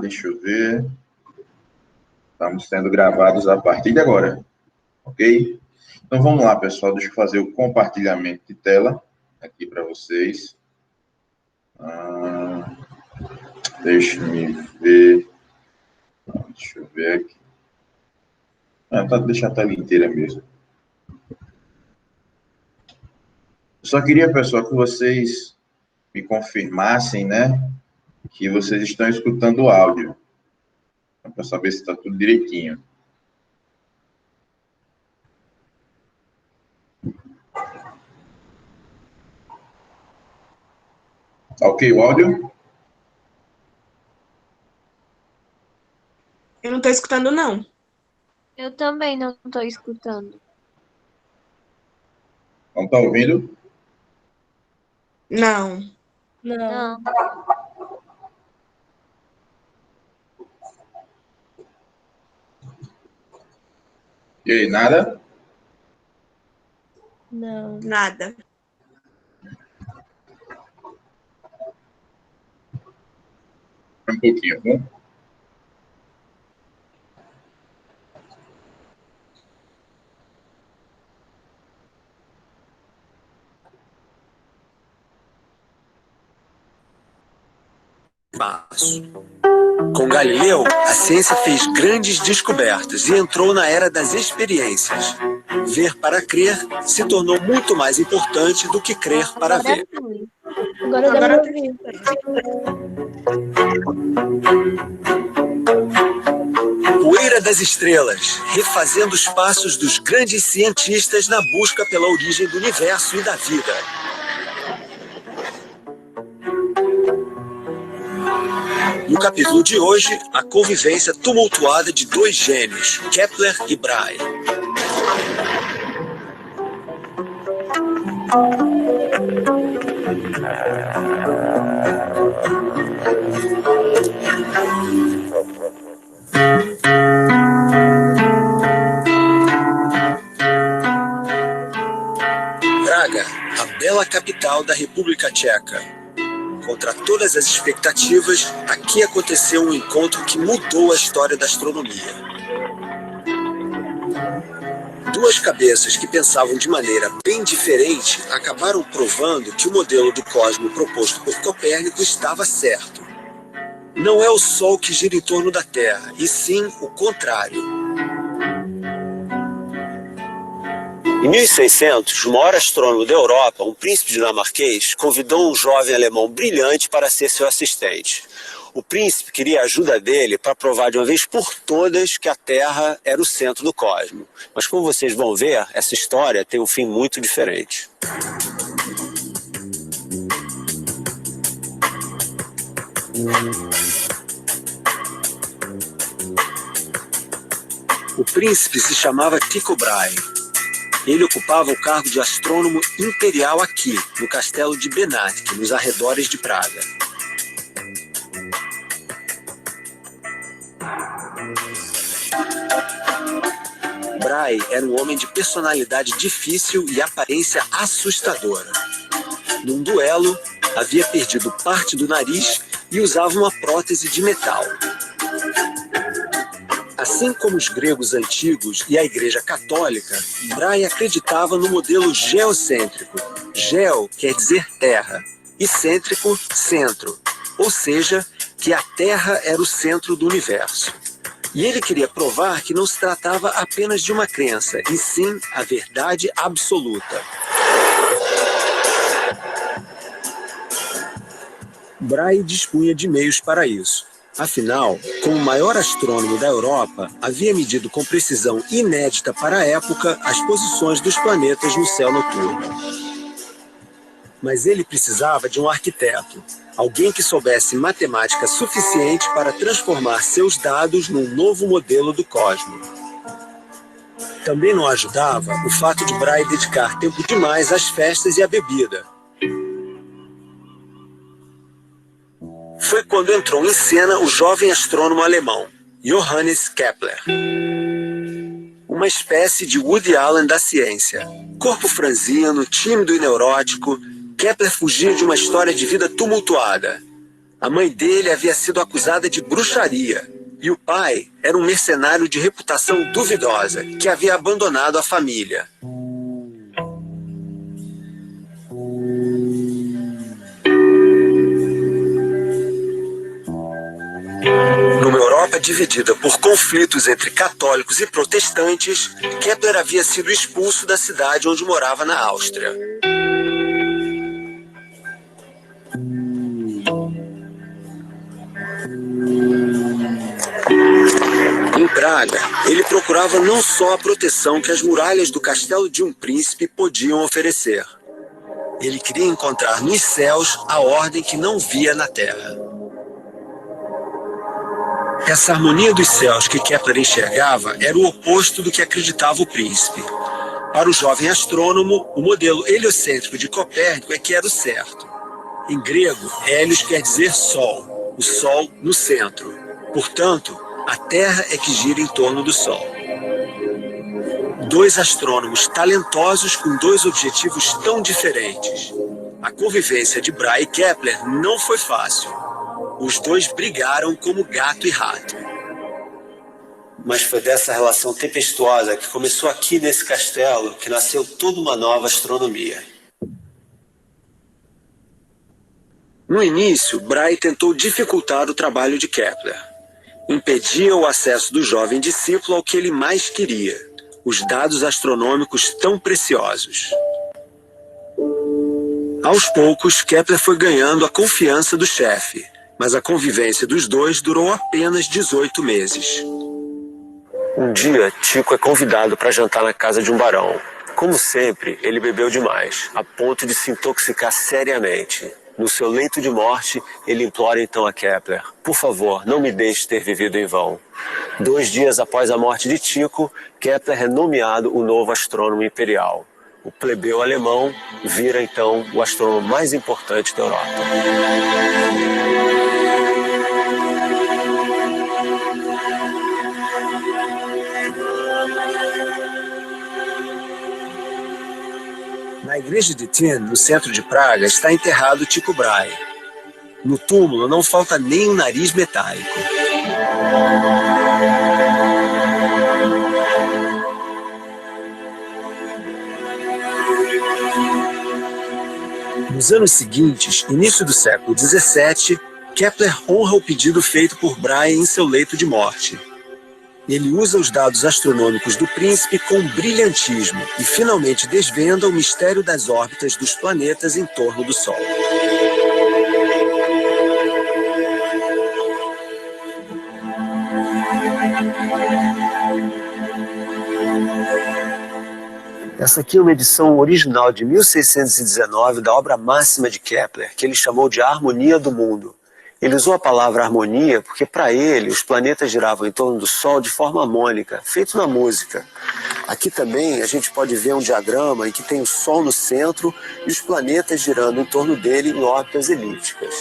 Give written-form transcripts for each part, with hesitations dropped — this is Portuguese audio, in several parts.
deixa eu ver. Estamos sendo gravados a partir de agora, ok? Então vamos lá, pessoal. Deixa eu fazer o compartilhamento de tela aqui para vocês. Deixa eu ver. Deixa eu ver aqui. Deixa a tela inteira mesmo. Eu só queria, pessoal, que vocês me confirmassem, né, que vocês estão escutando o áudio, para saber se está tudo direitinho. Tá ok o áudio? Eu não estou escutando, não. Eu também não estou escutando. Não está ouvindo? Não. Não. E aí, nada? Não. Nada. Um pouquinho, bom? Com Galileu, a ciência fez grandes descobertas e entrou na era das experiências. Ver para crer se tornou muito mais importante do que crer para ver. Agora eu vi. Poeira das estrelas, refazendo os passos dos grandes cientistas na busca pela origem do universo e da vida. No capítulo de hoje, a convivência tumultuada de dois gênios, Kepler e Bray. Praga, a bela capital da República Tcheca. Contra todas as expectativas, aqui aconteceu um encontro que mudou a história da astronomia. Duas cabeças que pensavam de maneira bem diferente acabaram provando que o modelo do cosmos proposto por Copérnico estava certo. Não é o Sol que gira em torno da Terra, e sim o contrário. Em 1600, o maior astrônomo da Europa, um príncipe dinamarquês, convidou um jovem alemão brilhante para ser seu assistente. O príncipe queria a ajuda dele para provar de uma vez por todas que a Terra era o centro do cosmos. Mas como vocês vão ver, essa história tem um fim muito diferente. O príncipe se chamava Tycho Brahe. Ele ocupava o cargo de astrônomo imperial aqui, no castelo de Benátky, nos arredores de Praga. Brahe era um homem de personalidade difícil e aparência assustadora. Num duelo, havia perdido parte do nariz e usava uma prótese de metal. Assim como os gregos antigos e a Igreja Católica, Brahe acreditava no modelo geocêntrico. Geo quer dizer terra e cêntrico, centro, ou seja, que a Terra era o centro do universo. E ele queria provar que não se tratava apenas de uma crença, e sim a verdade absoluta. Brahe dispunha de meios para isso. Afinal, como o maior astrônomo da Europa, havia medido com precisão inédita para a época as posições dos planetas no céu noturno. Mas ele precisava de um arquiteto, alguém que soubesse matemática suficiente para transformar seus dados num novo modelo do cosmos. Também não ajudava o fato de Brahe dedicar tempo demais às festas e à bebida. Foi quando entrou em cena o jovem astrônomo alemão, Johannes Kepler. Uma espécie de Woody Allen da ciência. Corpo franzino, tímido e neurótico, Kepler fugia de uma história de vida tumultuada. A mãe dele havia sido acusada de bruxaria e o pai era um mercenário de reputação duvidosa que havia abandonado a família. Numa Europa dividida por conflitos entre católicos e protestantes, Kepler havia sido expulso da cidade onde morava na Áustria. Em Praga, ele procurava não só a proteção que as muralhas do castelo de um príncipe podiam oferecer. Ele queria encontrar nos céus a ordem que não via na terra. Essa harmonia dos céus que Kepler enxergava era o oposto do que acreditava o príncipe. Para o jovem astrônomo, o modelo heliocêntrico de Copérnico é que era o certo. Em grego, Hélios quer dizer Sol, o Sol no centro. Portanto, a Terra é que gira em torno do Sol. Dois astrônomos talentosos com dois objetivos tão diferentes. A convivência de Brahe e Kepler não foi fácil. Os dois brigaram como gato e rato. Mas foi dessa relação tempestuosa que começou aqui nesse castelo que nasceu toda uma nova astronomia. No início, Brahe tentou dificultar o trabalho de Kepler. Impedia o acesso do jovem discípulo ao que ele mais queria, os dados astronômicos tão preciosos. Aos poucos, Kepler foi ganhando a confiança do chefe, mas a convivência dos dois durou apenas 18 meses. Um dia, Tycho é convidado para jantar na casa de um barão. Como sempre, ele bebeu demais, a ponto de se intoxicar seriamente. No seu leito de morte, ele implora então a Kepler: por favor, não me deixe ter vivido em vão. 2 dias após a morte de Tycho, Kepler é nomeado o novo astrônomo imperial. O plebeu alemão vira então o astrônomo mais importante da Europa. Na igreja de Tin, no centro de Praga, está enterrado Tycho Brahe. No túmulo não falta nem um nariz metálico. Nos anos seguintes, início do século XVII, Kepler honra o pedido feito por Brahe em seu leito de morte. Ele usa os dados astronômicos do príncipe com brilhantismo e finalmente desvenda o mistério das órbitas dos planetas em torno do Sol. Essa aqui é uma edição original de 1619 da obra máxima de Kepler, que ele chamou de A Harmonia do Mundo. Ele usou a palavra harmonia porque, para ele, os planetas giravam em torno do Sol de forma harmônica, feito na música. Aqui também a gente pode ver um diagrama em que tem o Sol no centro e os planetas girando em torno dele em órbitas elípticas.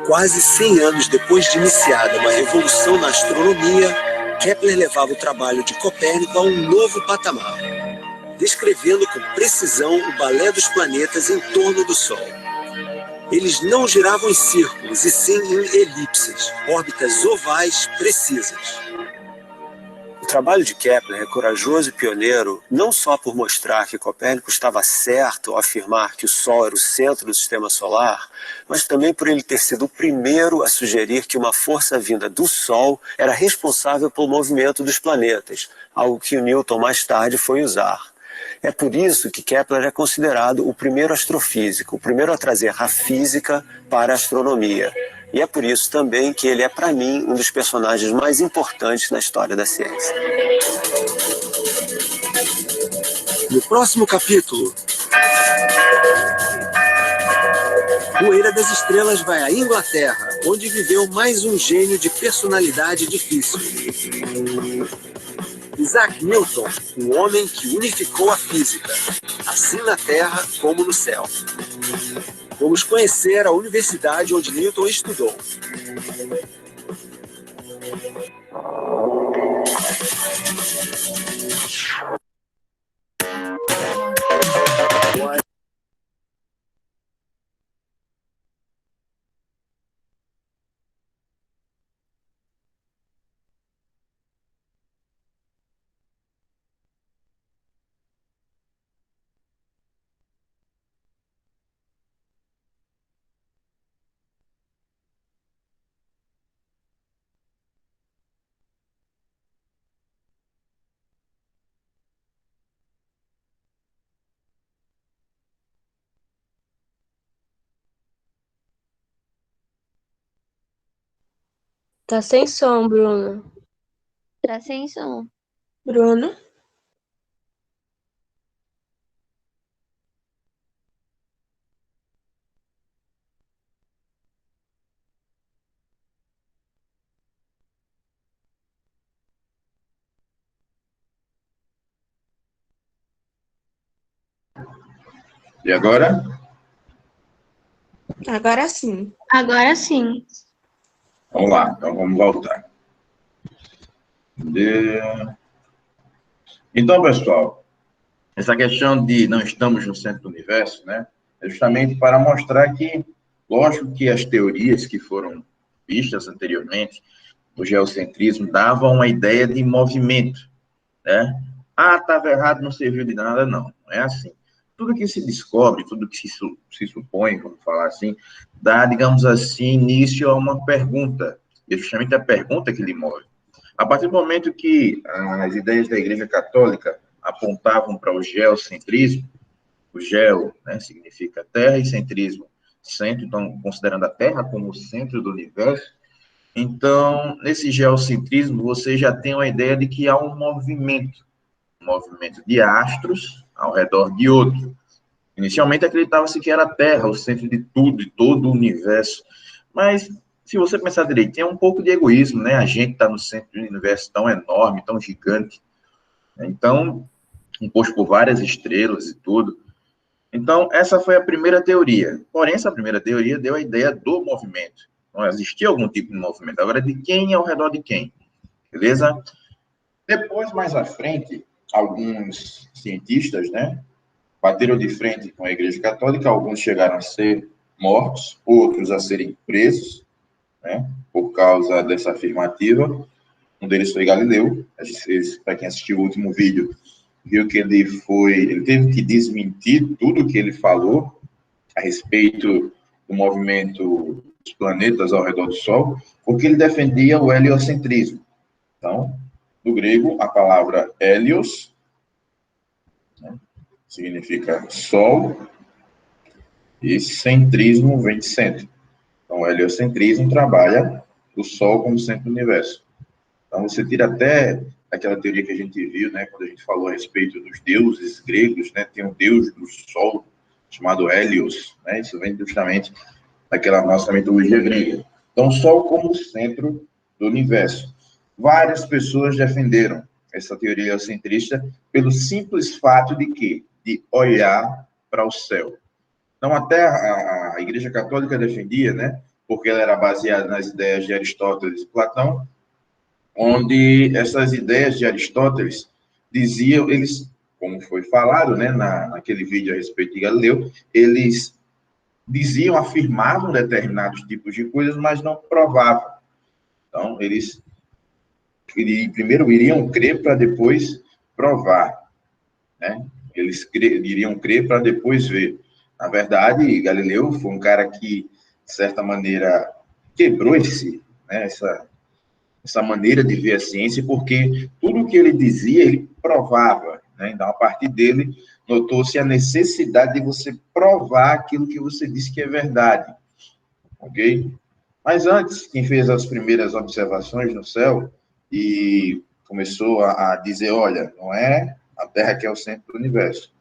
Quase 100 anos depois de iniciada uma revolução na astronomia, Kepler levava o trabalho de Copérnico a um novo patamar, descrevendo com precisão o balé dos planetas em torno do Sol. Eles não giravam em círculos, e sim em elipses, órbitas ovais precisas. O trabalho de Kepler é corajoso e pioneiro não só por mostrar que Copérnico estava certo ao afirmar que o Sol era o centro do sistema solar, mas também por ele ter sido o primeiro a sugerir que uma força vinda do Sol era responsável pelo movimento dos planetas, algo que o Newton mais tarde foi usar. É por isso que Kepler é considerado o primeiro astrofísico, o primeiro a trazer a física para a astronomia. E é por isso também que ele é, para mim, um dos personagens mais importantes na história da ciência. No próximo capítulo, Poeira das Estrelas vai à Inglaterra, onde viveu mais um gênio de personalidade difícil. Isaac Newton, um homem que unificou a física, assim na Terra como no céu. Vamos conhecer a universidade onde Newton estudou. Tá sem som, Bruno. Tá sem som. Bruno? E agora? Agora sim. Agora sim. Vamos lá, então vamos voltar. Então, pessoal, essa questão de não estamos no centro do universo, né, é justamente para mostrar que, lógico que as teorias que foram vistas anteriormente, do geocentrismo, davam uma ideia de movimento, né? Ah, estava errado, não serviu de nada, não. Não é assim. Tudo que se descobre, tudo que se supõe, vamos falar assim, dá, digamos assim, início a uma pergunta. E é justamente a pergunta que lhe move. A partir do momento que as ideias da Igreja Católica apontavam para o geocentrismo, o geo, né, significa terra, e centrismo, centro, então, considerando a Terra como o centro do universo, então, nesse geocentrismo, você já tem uma ideia de que há um movimento de astros ao redor de outro. Inicialmente acreditava-se que era a Terra, o centro de tudo, de todo o universo. Mas, se você pensar direito, tem um pouco de egoísmo, né? A gente está no centro de um universo tão enorme, tão gigante. Então, composto por várias estrelas e tudo. Então, essa foi a primeira teoria. Porém, essa primeira teoria deu a ideia do movimento. Não existia algum tipo de movimento. Agora, de quem ao redor de quem? Beleza? Depois, mais à frente, alguns cientistas, né, bateram de frente com a Igreja Católica, alguns chegaram a ser mortos, outros a serem presos, né, por causa dessa afirmativa. Um deles foi Galileu. Para quem assistiu o último vídeo, viu que ele teve que desmentir tudo que ele falou a respeito do movimento dos planetas ao redor do Sol, porque ele defendia o heliocentrismo. Então, do grego, a palavra helios, né, significa Sol, e centrismo vem de centro. Então, o heliocentrismo trabalha o Sol como centro do universo. Então, você tira até aquela teoria que a gente viu, né, quando a gente falou a respeito dos deuses gregos, né, tem um deus do Sol, chamado Hélios, né, isso vem justamente daquela nossa mitologia grega. Então, o Sol como centro do universo. Várias pessoas defenderam essa teoria heliocentrista pelo simples fato de quê? De olhar para o céu. Então, até a Igreja Católica defendia, né, porque ela era baseada nas ideias de Aristóteles e Platão, onde essas ideias de Aristóteles diziam, eles, como foi falado, né, naquele vídeo a respeito de Galileu, eles diziam, afirmavam determinados tipos de coisas, mas não provavam. Então, eles primeiro iriam crer para depois provar, né? Eles iriam crer para depois ver. Na verdade, Galileu foi um cara que, de certa maneira, quebrou né, essa maneira de ver a ciência, porque tudo o que ele dizia, ele provava, né? Então, a partir dele, notou-se a necessidade de você provar aquilo que você disse que é verdade, ok? Mas antes, quem fez as primeiras observações no céu e começou a dizer, olha, não é a Terra que é o centro do universo,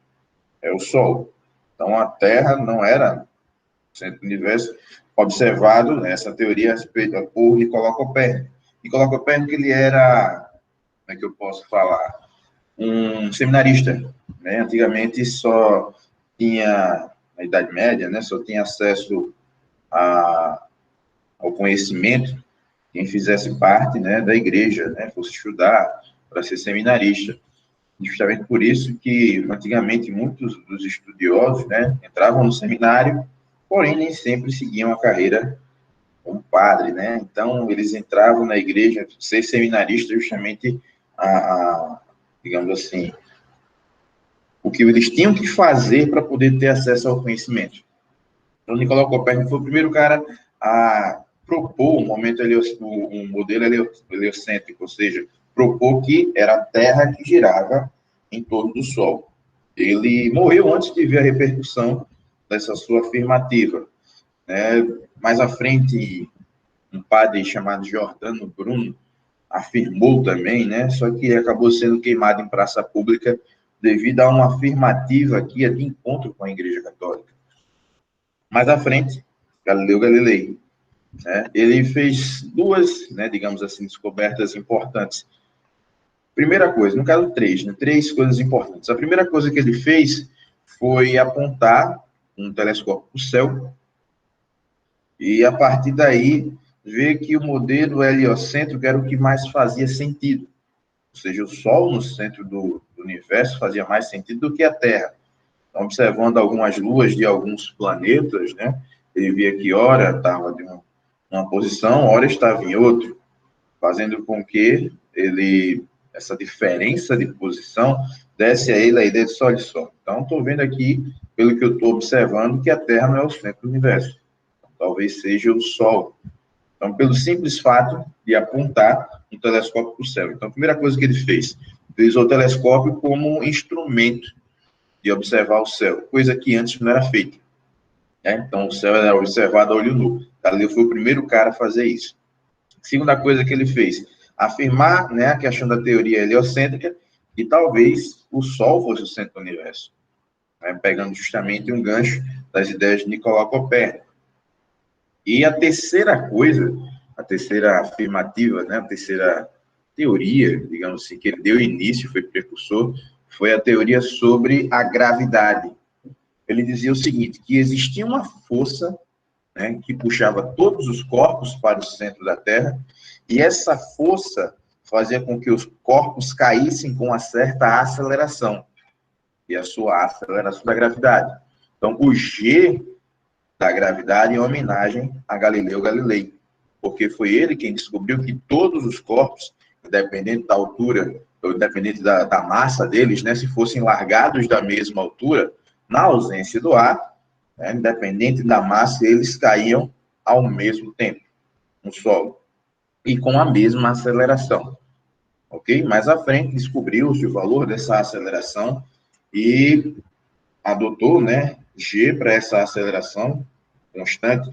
é o Sol. Então, a Terra não era o centro do universo, observado nessa teoria por Nicolau Copérnico. Nicolau Copérnico, ele era, como é que eu posso falar, um seminarista, né? Antigamente só tinha, na Idade Média, né, só tinha acesso ao conhecimento quem fizesse parte, né, da igreja, né, fosse estudar para ser seminarista. Justamente por isso que, antigamente, muitos dos estudiosos, né, entravam no seminário, porém nem sempre seguiam a carreira como padre, né? Então, eles entravam na igreja, ser seminarista, justamente, digamos assim, o que eles tinham que fazer para poder ter acesso ao conhecimento. Então, Nicolau Copérnico foi o primeiro cara a propor um modelo heliocêntrico, ou seja, propor que era a Terra que girava em torno do Sol. Ele morreu antes de ver a repercussão dessa sua afirmativa, né? Mais à frente, um padre chamado Giordano Bruno afirmou também, né? Só que acabou sendo queimado em praça pública devido a uma afirmativa que ia de encontro com a Igreja Católica. Mais à frente, Galileu Galilei, né? Ele fez duas, né, digamos assim, descobertas importantes. Primeira coisa, no caso três, né, três coisas importantes. A primeira coisa que ele fez foi apontar um telescópio para o céu e, a partir daí, ver que o modelo heliocêntrico era o que mais fazia sentido. Ou seja, o Sol no centro do universo fazia mais sentido do que a Terra. Então, observando algumas luas de alguns planetas, né, ele via que ora estava de uma posição, ora estava em outra, fazendo com que essa diferença de posição desse a ele a ideia de Sol e Sol. Então, estou vendo aqui, pelo que eu estou observando, que a Terra não é o centro do universo. Talvez seja o Sol. Então, pelo simples fato de apontar um telescópio para o céu. Então, a primeira coisa que ele fez, utilizou o telescópio como instrumento de observar o céu, coisa que antes não era feita. Então, o céu era observado a olho nu. Galileu foi o primeiro cara a fazer isso. Segunda coisa que ele fez, afirmar, né, a questão da teoria heliocêntrica, que talvez o Sol fosse o centro do universo, né, pegando justamente um gancho das ideias de Nicolau Copérnico. E a terceira coisa, a terceira afirmativa, né, a terceira teoria, digamos assim, que ele deu início, foi precursor, foi a teoria sobre a gravidade. Ele dizia o seguinte, que existia uma força, né, que puxava todos os corpos para o centro da Terra, e essa força fazia com que os corpos caíssem com uma certa aceleração, e a sua aceleração da gravidade. Então, o G da gravidade em homenagem a Galileu Galilei, porque foi ele quem descobriu que todos os corpos, independente da altura, ou independente da massa deles, né, se fossem largados da mesma altura, na ausência do ar, né, independente da massa, eles caíam ao mesmo tempo no solo e com a mesma aceleração, ok? Mais à frente, descobriu-se o valor dessa aceleração e adotou, né, G para essa aceleração constante,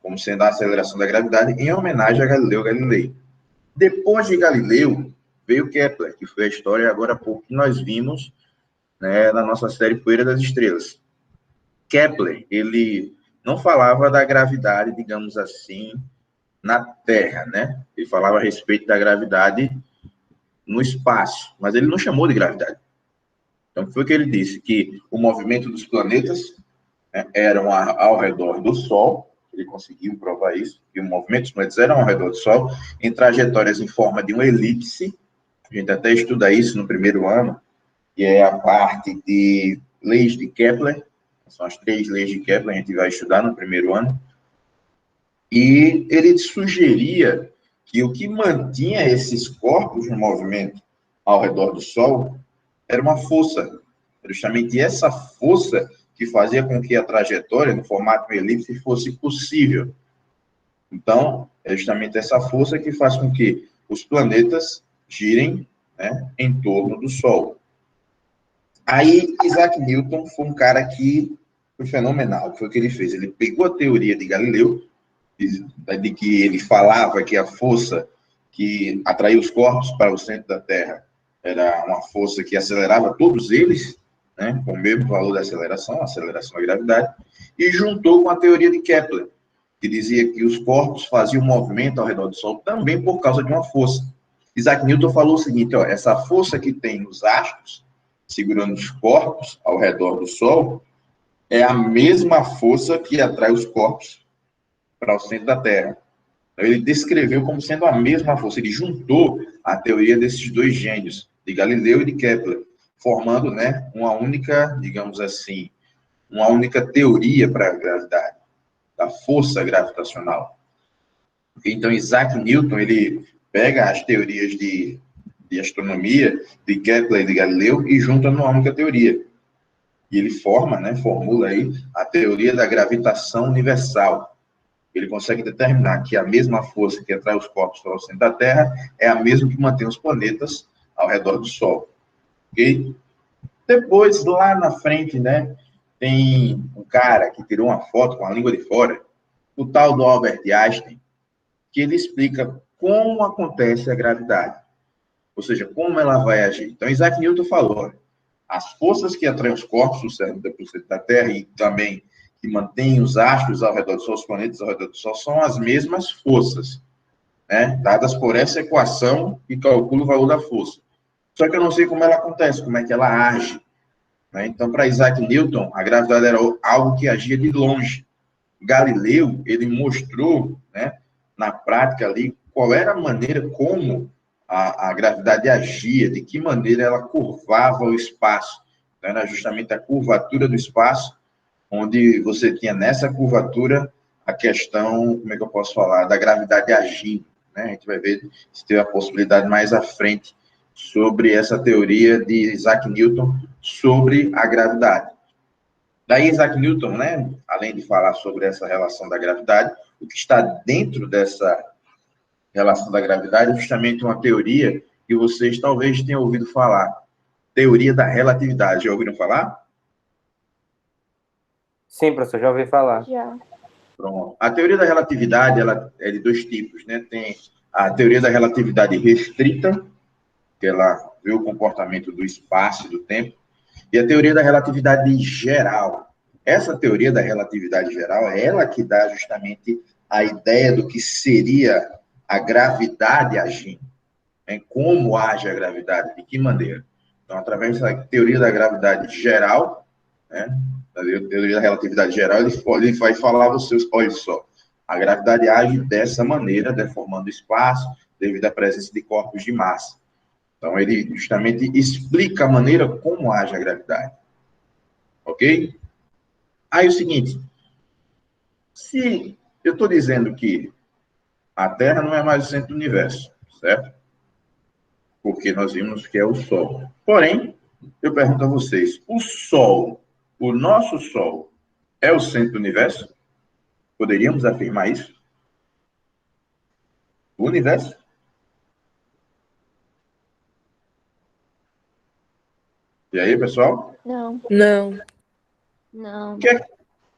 como sendo a aceleração da gravidade, em homenagem a Galileu Galilei. Depois de Galileu, veio Kepler, que foi a história agora há pouco que nós vimos, né, na nossa série Poeira das Estrelas. Kepler, ele não falava da gravidade, digamos assim, na Terra, né? Ele falava a respeito da gravidade no espaço, mas ele não chamou de gravidade. Então, foi o que ele disse, que o movimento dos planetas, né, eram ao redor do Sol, ele conseguiu provar isso, que o movimento dos planetas eram ao redor do Sol, em trajetórias em forma de uma elipse, a gente até estuda isso no primeiro ano, que é a parte de leis de Kepler, são as 3 leis de Kepler, a gente vai estudar no primeiro ano, e ele sugeria que o que mantinha esses corpos no movimento ao redor do Sol era uma força, justamente essa força que fazia com que a trajetória no formato de elipse fosse possível. Então, é justamente essa força que faz com que os planetas girem, né, em torno do Sol. Aí, Isaac Newton foi um cara que foi fenomenal, que foi o que ele fez. Ele pegou a teoria de Galileu, de que ele falava que a força que atraía os corpos para o centro da Terra era uma força que acelerava todos eles, né, com o mesmo valor da aceleração, a aceleração da gravidade, e juntou com a teoria de Kepler, que dizia que os corpos faziam movimento ao redor do Sol também por causa de uma força. Isaac Newton falou o seguinte, ó, essa força que tem nos astros, segurando os corpos ao redor do Sol, é a mesma força que atrai os corpos para o centro da Terra. Então, ele descreveu como sendo a mesma força, ele juntou a teoria desses dois gênios, de Galileu e de Kepler, formando, né, uma única, digamos assim, uma única teoria para a gravidade, da força gravitacional. Então, Isaac Newton, ele pega as teorias de astronomia de Kepler e de Galileu e junta numa única teoria. E ele forma, né, formula aí a teoria da gravitação universal. Ele consegue determinar que a mesma força que atrai os corpos para o centro da Terra é a mesma que mantém os planetas ao redor do Sol. Ok? Depois, lá na frente, né, tem um cara que tirou uma foto com a língua de fora, o tal do Albert Einstein, que ele explica como acontece a gravidade, ou seja, como ela vai agir. Então, Isaac Newton falou, as forças que atraem os corpos no centro da Terra e também que mantêm os astros ao redor do Sol, os planetas ao redor do Sol, são as mesmas forças, né, dadas por essa equação que calcula o valor da força. Só que eu não sei como ela acontece, como é que ela age, né? Então, para Isaac Newton, a gravidade era algo que agia de longe. Galileu, ele mostrou, né, na prática ali, qual era a maneira como a gravidade agia, de que maneira ela curvava o espaço. Então, era justamente a curvatura do espaço, onde você tinha nessa curvatura a questão, como é que eu posso falar, da gravidade agindo, né? A gente vai ver se tem a possibilidade mais à frente sobre essa teoria de Isaac Newton sobre a gravidade. Daí Isaac Newton, né, além de falar sobre essa relação da gravidade, o que está dentro dessa relação da gravidade é justamente uma teoria que vocês talvez tenham ouvido falar, teoria da relatividade. Já ouviram falar? Sim, professor, já ouvi falar. Já. Pronto. A teoria da relatividade, ela é de dois tipos, né? Tem a teoria da relatividade restrita, que ela vê o comportamento do espaço e do tempo, e a teoria da relatividade geral. Essa teoria da relatividade geral é ela que dá justamente a ideia do que seria a gravidade agindo, né? Como age a gravidade, de que maneira. Então, através da teoria da gravidade geral, né, da teoria da relatividade geral, ele vai falar a vocês, olha só, a gravidade age dessa maneira, deformando o espaço, devido à presença de corpos de massa. Então, ele justamente explica a maneira como age a gravidade. Ok? Aí, o seguinte, se eu estou dizendo que a Terra não é mais o centro do universo, certo? Porque nós vimos que é o Sol. Porém, eu pergunto a vocês, o Sol, o nosso Sol, é o centro do universo? Poderíamos afirmar isso? O universo? E aí, pessoal? Não. Não. Não.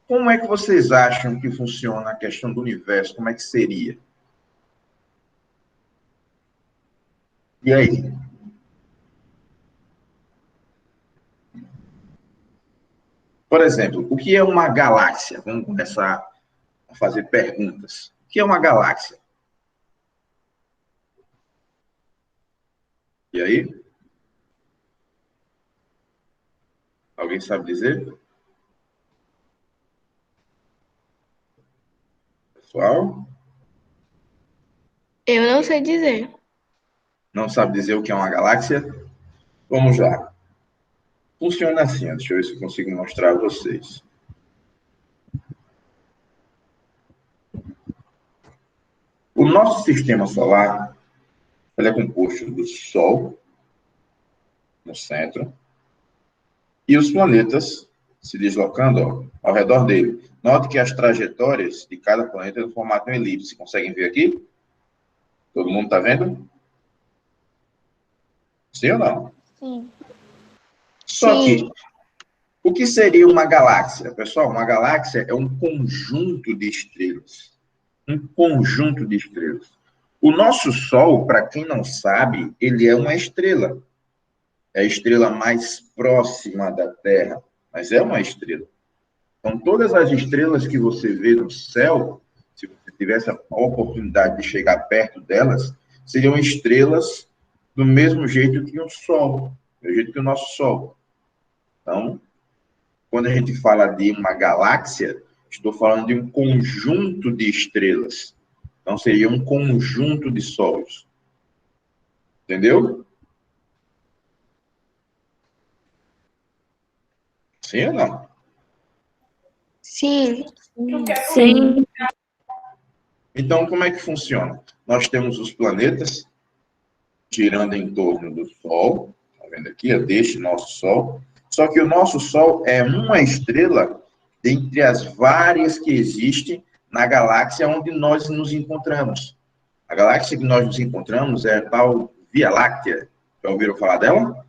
Como é que vocês acham que funciona a questão do universo? Como é que seria? E aí? Por exemplo, o que é uma galáxia? Vamos começar a fazer perguntas. O que é uma galáxia? E aí? Alguém sabe dizer? Pessoal? Eu não sei dizer. Não sabe dizer o que é uma galáxia? Vamos lá. Funciona assim, deixa eu ver se eu consigo mostrar a vocês. O nosso sistema solar, ele é composto do Sol, no centro, e os planetas se deslocando ao redor dele. Note que as trajetórias de cada planeta é no formato de elipse. Conseguem ver aqui? Todo mundo está vendo? Sim ou não? Sim. Só que, o que seria uma galáxia? Pessoal, uma galáxia é um conjunto de estrelas. Um conjunto de estrelas. O nosso Sol, para quem não sabe, ele é uma estrela. É a estrela mais próxima da Terra, mas é uma estrela. Então, todas as estrelas que você vê no céu, se você tivesse a oportunidade de chegar perto delas, seriam estrelas do mesmo jeito que o Sol, do jeito que o nosso Sol. Então, quando a gente fala de uma galáxia, estou falando de um conjunto de estrelas. Então, seria um conjunto de sóis. Entendeu? Sim ou não? Sim. Sim. Então, como é que funciona? Nós temos os planetas girando em torno do Sol, tá vendo aqui, é deste nosso Sol. Só que o nosso Sol é uma estrela dentre as várias que existem na galáxia onde nós nos encontramos. A galáxia que nós nos encontramos é a tal Via Láctea. Já ouviram falar dela?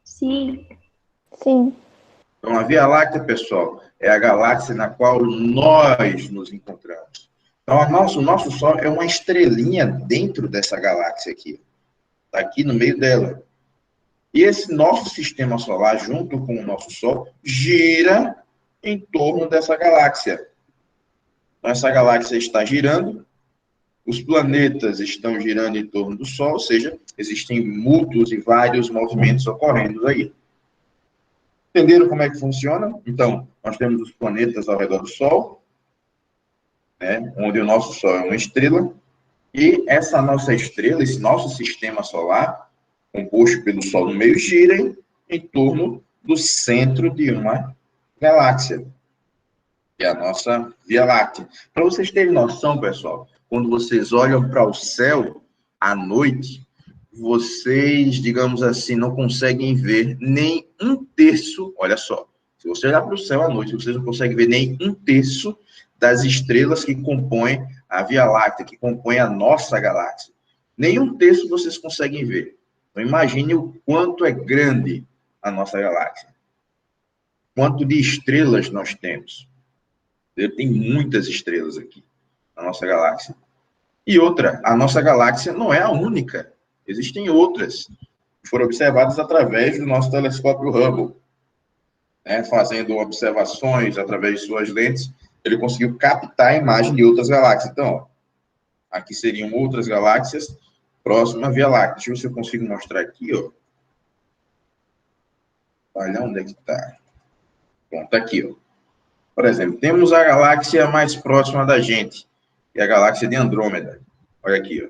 Sim. Sim. Então, a Via Láctea, pessoal, é a galáxia na qual nós nos encontramos. Então, o nosso Sol é uma estrelinha dentro dessa galáxia aqui. Está aqui no meio dela. E esse nosso sistema solar, junto com o nosso Sol, gira em torno dessa galáxia. Então, essa galáxia está girando, os planetas estão girando em torno do Sol, ou seja, existem múltiplos e vários movimentos ocorrendo aí. Entenderam como é que funciona? Então, nós temos os planetas ao redor do Sol, né, onde o nosso Sol é uma estrela, e essa nossa estrela, esse nosso sistema solar, composto pelo Sol no meio, gira em torno do centro de uma galáxia, que é a nossa Via Láctea. Para vocês terem noção, pessoal, quando vocês olham para o céu à noite, vocês, digamos assim, não conseguem ver nem um terço, olha só, se você olhar para o céu à noite, vocês não conseguem ver nem um terço das estrelas que compõem a Via Láctea, que compõem a nossa galáxia. Nem um terço vocês conseguem ver. Então, imagine o quanto é grande a nossa galáxia. Quanto de estrelas nós temos. Tem muitas estrelas aqui na nossa galáxia. E outra, a nossa galáxia não é a única. Existem outras que foram observadas através do nosso telescópio Hubble. Né? Fazendo observações através de suas lentes, ele conseguiu captar a imagem de outras galáxias. Então, ó, aqui seriam outras galáxias próximas à Via Láctea. Deixa eu ver se eu consigo mostrar aqui, ó. Olha onde é que está. Pronto, aqui, ó. Por exemplo, temos a galáxia mais próxima da gente, que é a galáxia de Andrômeda. Olha aqui, ó.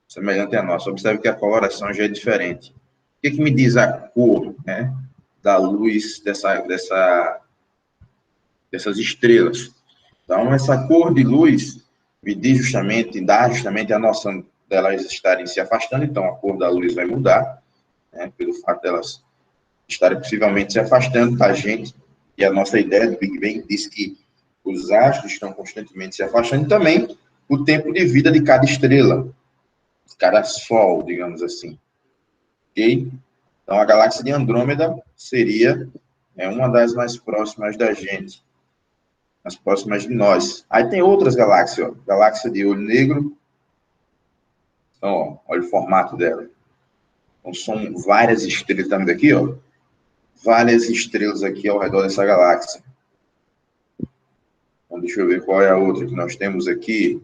Semelhante à nossa. Observe que a coloração já é diferente. O que me diz a cor, né, da luz dessas estrelas? Então, essa cor de luz me diz justamente, dá justamente a noção delas estarem se afastando. Então, a cor da luz vai mudar, né, pelo fato delas estarem possivelmente se afastando da gente. E a nossa ideia do Big Bang diz que os astros estão constantemente se afastando. E também o tempo de vida de cada estrela, de cada sol, digamos assim. Ok? Então, a galáxia de Andrômeda seria uma das mais próximas da gente, as próximas de nós. Aí tem outras galáxias, ó. Galáxia de Olho Negro. Então, ó, olha o formato dela. Então, são várias estrelas, tá vendo aqui, ó? Várias estrelas aqui ao redor dessa galáxia. Então, deixa eu ver qual é a outra que nós temos aqui.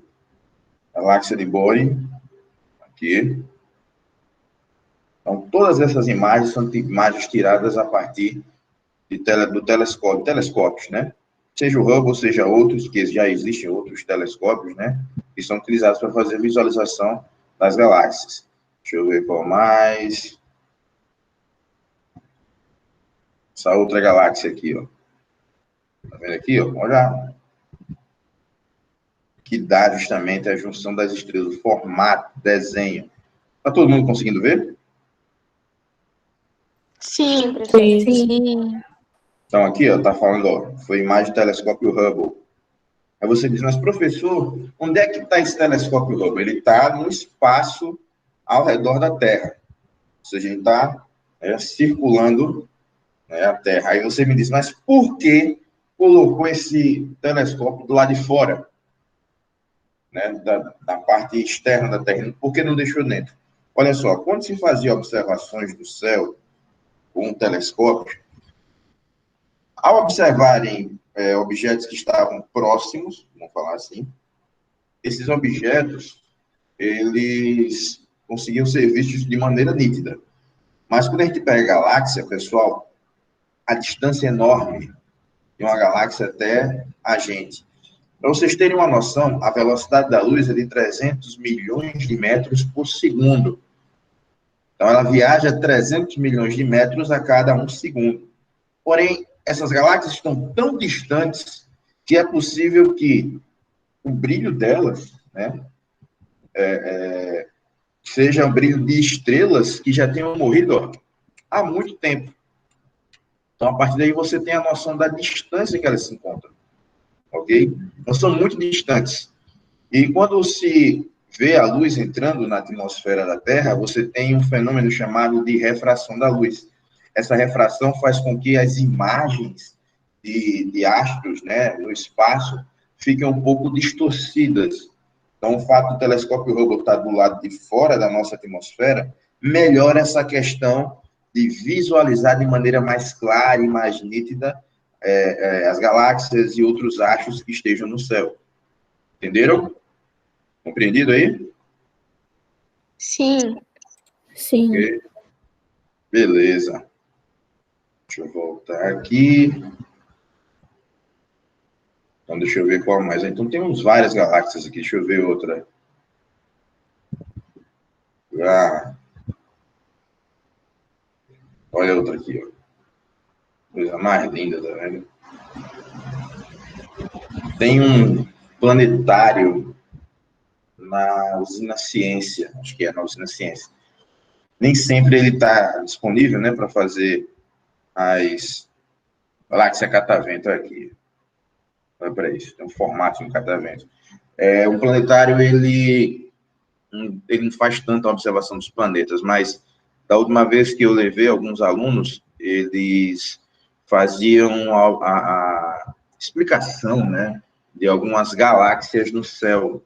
Galáxia de Boring. Aqui. Então, todas essas imagens são imagens tiradas a partir do telescópio, telescópios, né? Seja o Hubble, seja outros, que já existem outros telescópios, né? Que são utilizados para fazer visualização das galáxias. Deixa eu ver qual mais. Essa outra galáxia aqui, ó. Tá vendo aqui, ó? Olha. Que dá justamente a junção das estrelas, o formato, desenho. Tá todo mundo conseguindo ver? Sim, Sim. Então, aqui, ó, tá falando, ó, foi imagem do telescópio Hubble. Aí você diz, mas professor, onde é que está esse telescópio Hubble? Ele está no espaço ao redor da Terra. Ou seja, ele está circulando, né, a Terra. Aí você me diz, mas por que colocou esse telescópio do lado de fora, né, da parte externa da Terra? Por que não deixou dentro? Olha só, quando se fazia observações do céu com um telescópio, ao observarem objetos que estavam próximos, vamos falar assim, esses objetos, eles conseguiam ser vistos de maneira nítida. Mas quando a gente pega a galáxia, pessoal, a distância é enorme de uma galáxia até a gente. Para vocês terem uma noção, a velocidade da luz é de 300 milhões de metros por segundo. Então, ela viaja 300 milhões de metros a cada um segundo. Porém, essas galáxias estão tão distantes que é possível que o brilho delas, né, seja um brilho de estrelas que já tenham morrido, ó, há muito tempo. Então, a partir daí, você tem a noção da distância que elas se encontram. Ok? Então, são muito distantes. E quando se vê a luz entrando na atmosfera da Terra, você tem um fenômeno chamado de refração da luz. Essa refração faz com que as imagens de astros, né, no espaço ficam um pouco distorcidas. Então, o fato do telescópio Hubble estar do lado de fora da nossa atmosfera melhora essa questão de visualizar de maneira mais clara e mais nítida as galáxias e outros astros que estejam no céu. Entenderam? Compreendido aí? Sim. Sim. Ok. Beleza. Deixa eu voltar aqui. Então, deixa eu ver qual mais. Então, temos várias galáxias aqui. Deixa eu ver outra. Ah, olha outra aqui, ó. Coisa mais linda, tá vendo? Tem um planetário na Usina Ciência. Acho que é na Usina Ciência. Nem sempre ele está disponível, né, para fazer as galáxias catavento aqui. Olha para isso, tem um formato de um catavento. O planetário, ele não faz tanta observação dos planetas, mas da última vez que eu levei alguns alunos, eles faziam a explicação, né, de algumas galáxias no céu,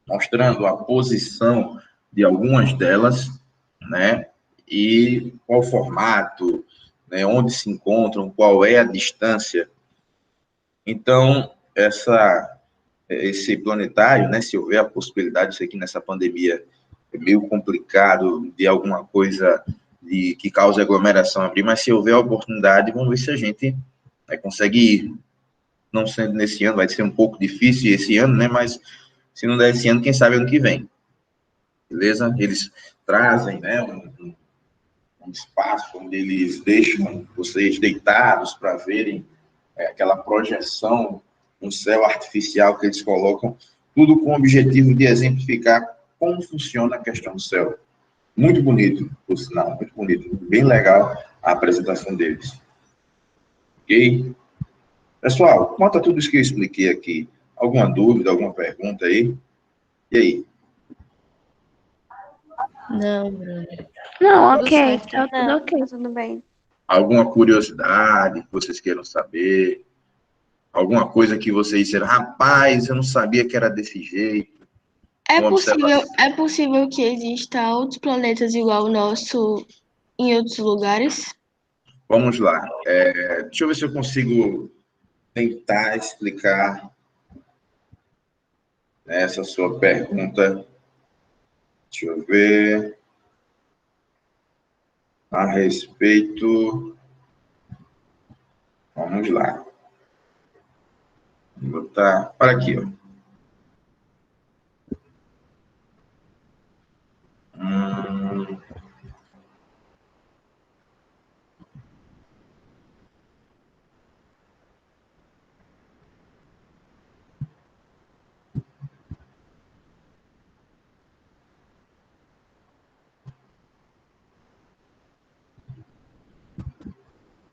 mostrando a posição de algumas delas, né, e qual o formato, né, onde se encontram, qual é a distância. Então, esse planetário, né, se houver a possibilidade, eu sei que nessa pandemia é meio complicado de alguma coisa que cause aglomeração abrir, mas se houver a oportunidade, vamos ver se a gente consegue ir. Não sendo nesse ano, vai ser um pouco difícil esse ano, né, mas se não der esse ano, quem sabe ano que vem. Beleza? Eles trazem, né, um espaço onde eles deixam vocês deitados para verem aquela projeção no céu artificial que eles colocam, tudo com o objetivo de exemplificar como funciona a questão do céu. Muito bonito, por sinal, muito bonito. Bem legal a apresentação deles. Ok? Pessoal, quanto a tudo isso que eu expliquei aqui, alguma dúvida, alguma pergunta aí? E aí? Não, Bruno. Não, Tudo ok. certo. Tá tudo Não. ok, tudo bem. Alguma curiosidade que vocês queiram saber? Alguma coisa que vocês disseram, rapaz, eu não sabia que era desse jeito. É possível que exista outros planetas igual o nosso em outros lugares? Vamos lá. Deixa eu ver se eu consigo tentar explicar essa sua pergunta. Deixa eu ver. A respeito. Vamos lá. Vou botar para aqui, ó.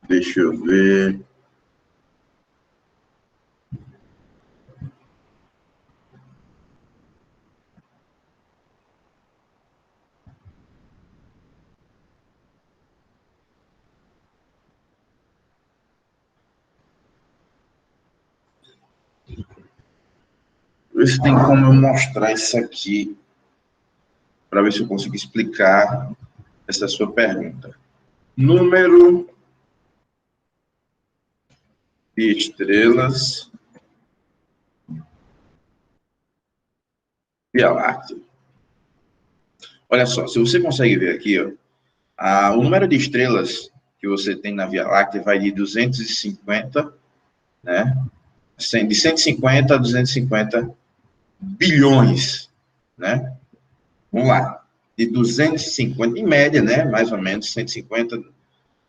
Deixa eu ver. Ver se tem como eu mostrar isso aqui, para ver se eu consigo explicar essa sua pergunta. Número de estrelas Via Láctea. Olha só, se você consegue ver aqui, ó, o número de estrelas que você tem na Via Láctea vai de 250, né? De 150 a 250 bilhões, né? Vamos lá. De 250, em média, né? Mais ou menos, 150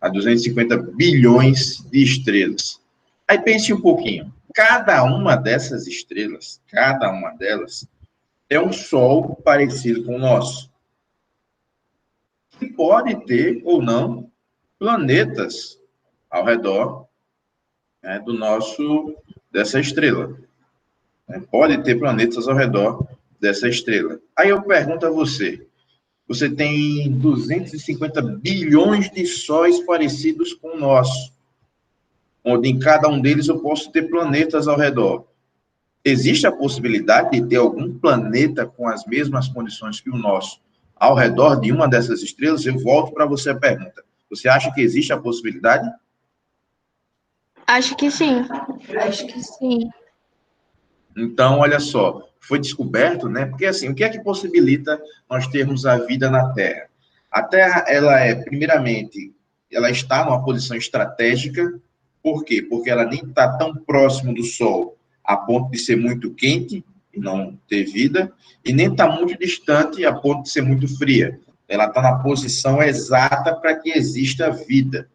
a 250 bilhões de estrelas. Aí pense um pouquinho. Cada uma dessas estrelas, cada uma delas, é um Sol parecido com o nosso. Que pode ter ou não planetas ao redor, né, dessa estrela. Pode ter planetas ao redor dessa estrela. Aí eu pergunto a você, você tem 250 bilhões de sóis parecidos com o nosso, onde em cada um deles eu posso ter planetas ao redor. existe a possibilidade de ter algum planeta com as mesmas condições que o nosso ao redor de uma dessas estrelas? Eu volto para você a pergunta. Você acha que existe a possibilidade? Acho que sim. Acho que sim. Então, olha só, foi descoberto, né? Porque, assim, o que é que possibilita nós termos a vida na Terra? A Terra, ela primeiramente, ela está numa posição estratégica. Por quê? Porque ela nem está tão próximo do Sol a ponto de ser muito quente e não ter vida, e nem está muito distante a ponto de ser muito fria. Ela está na posição exata para que exista vida.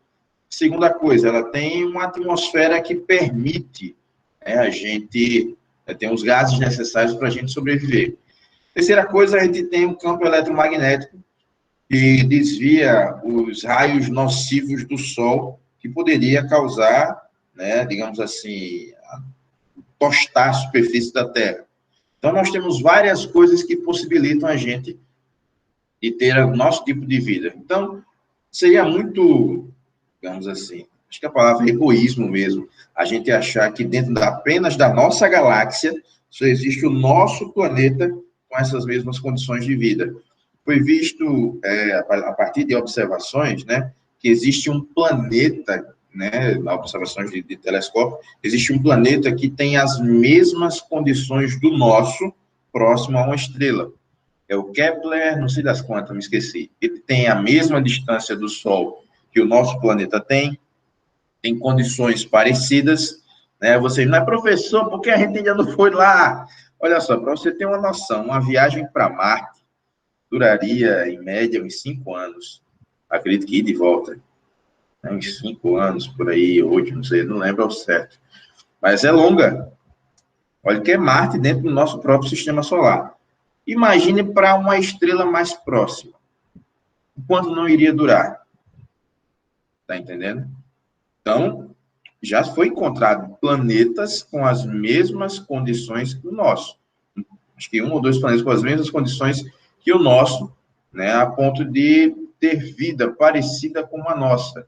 Segunda coisa, ela tem uma atmosfera que permite, né, a gente tem os gases necessários para a gente sobreviver. Terceira coisa, a gente tem um campo eletromagnético que desvia os raios nocivos do Sol, que poderia causar, né, digamos assim, tostar a superfície da Terra. Então, nós temos várias coisas que possibilitam a gente de ter o nosso tipo de vida. Então, seria muito, digamos assim, acho que a palavra é egoísmo mesmo, a gente achar que dentro apenas da nossa galáxia só existe o nosso planeta com essas mesmas condições de vida. Foi visto, a partir de observações, né, que existe um planeta, né, observações de telescópio, existe um planeta que tem as mesmas condições do nosso, próximo a uma estrela. É o Kepler, não sei das quantas, me esqueci. Ele tem a mesma distância do Sol que o nosso planeta tem condições parecidas, né? Você não é professor, porque a gente ainda não foi lá. Olha só, para você ter uma noção, uma viagem para Marte duraria, em média, uns 5 anos. Acredito que ir de volta. Né? Uns 5 anos, por aí, 8, não sei, não lembro ao certo. Mas é longa. Olha que é Marte dentro do nosso próprio sistema solar. Imagine para uma estrela mais próxima. Quanto não iria durar? Tá entendendo? Então, já foi encontrado planetas com as mesmas condições que o nosso. Acho que 1 ou 2 planetas com as mesmas condições que o nosso, né, a ponto de ter vida parecida com a nossa.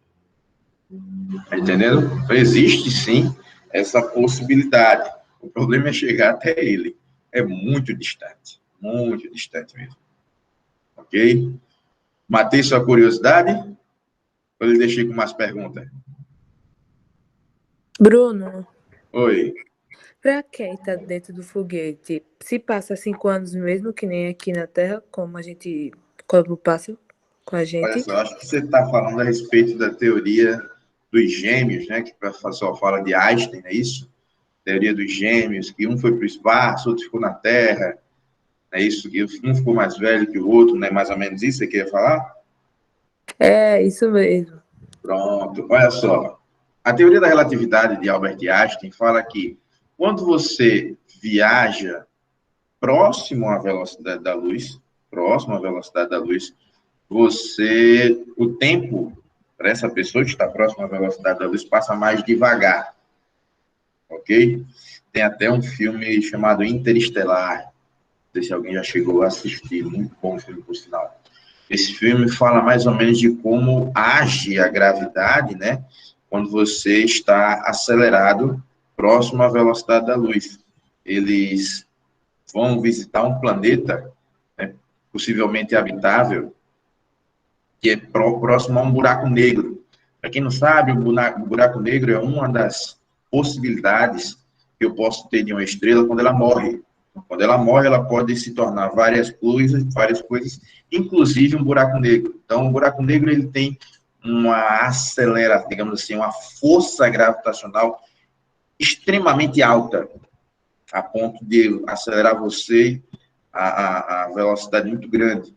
Tá entendendo? Então, existe, sim, essa possibilidade. O problema é chegar até ele. É muito distante mesmo. Ok? Matei sua curiosidade? Ou eu deixei com mais perguntas? Bruno, Oi. para quem está dentro do foguete, se passa 5 anos mesmo, que nem aqui na Terra, como passa com a Olha gente? só, acho que você está falando a respeito da teoria dos gêmeos, né? Que o pessoal fala de Einstein, é isso? Teoria dos gêmeos, que um foi para o espaço, outro ficou na Terra, é isso? Que um ficou mais velho que o outro, né? Mais ou menos isso que você queria falar? É, isso mesmo. Pronto, olha só. A teoria da relatividade de Albert Einstein fala que quando você viaja próximo à velocidade da luz, o tempo para essa pessoa que está próxima à velocidade da luz passa mais devagar, ok? Tem até um filme chamado Interestelar, não sei se alguém já chegou a assistir, muito bom filme, por sinal. Esse filme fala mais ou menos de como age a gravidade, né, quando você está acelerado próximo à velocidade da luz. Eles vão visitar um planeta, né, possivelmente habitável, que é próximo a um buraco negro. Para quem não sabe, o buraco negro é uma das possibilidades que eu posso ter de uma estrela quando ela morre. Quando ela morre, ela pode se tornar várias coisas, inclusive um buraco negro. Então, o buraco negro ele tem digamos assim, uma força gravitacional extremamente alta, a ponto de acelerar você a velocidade muito grande.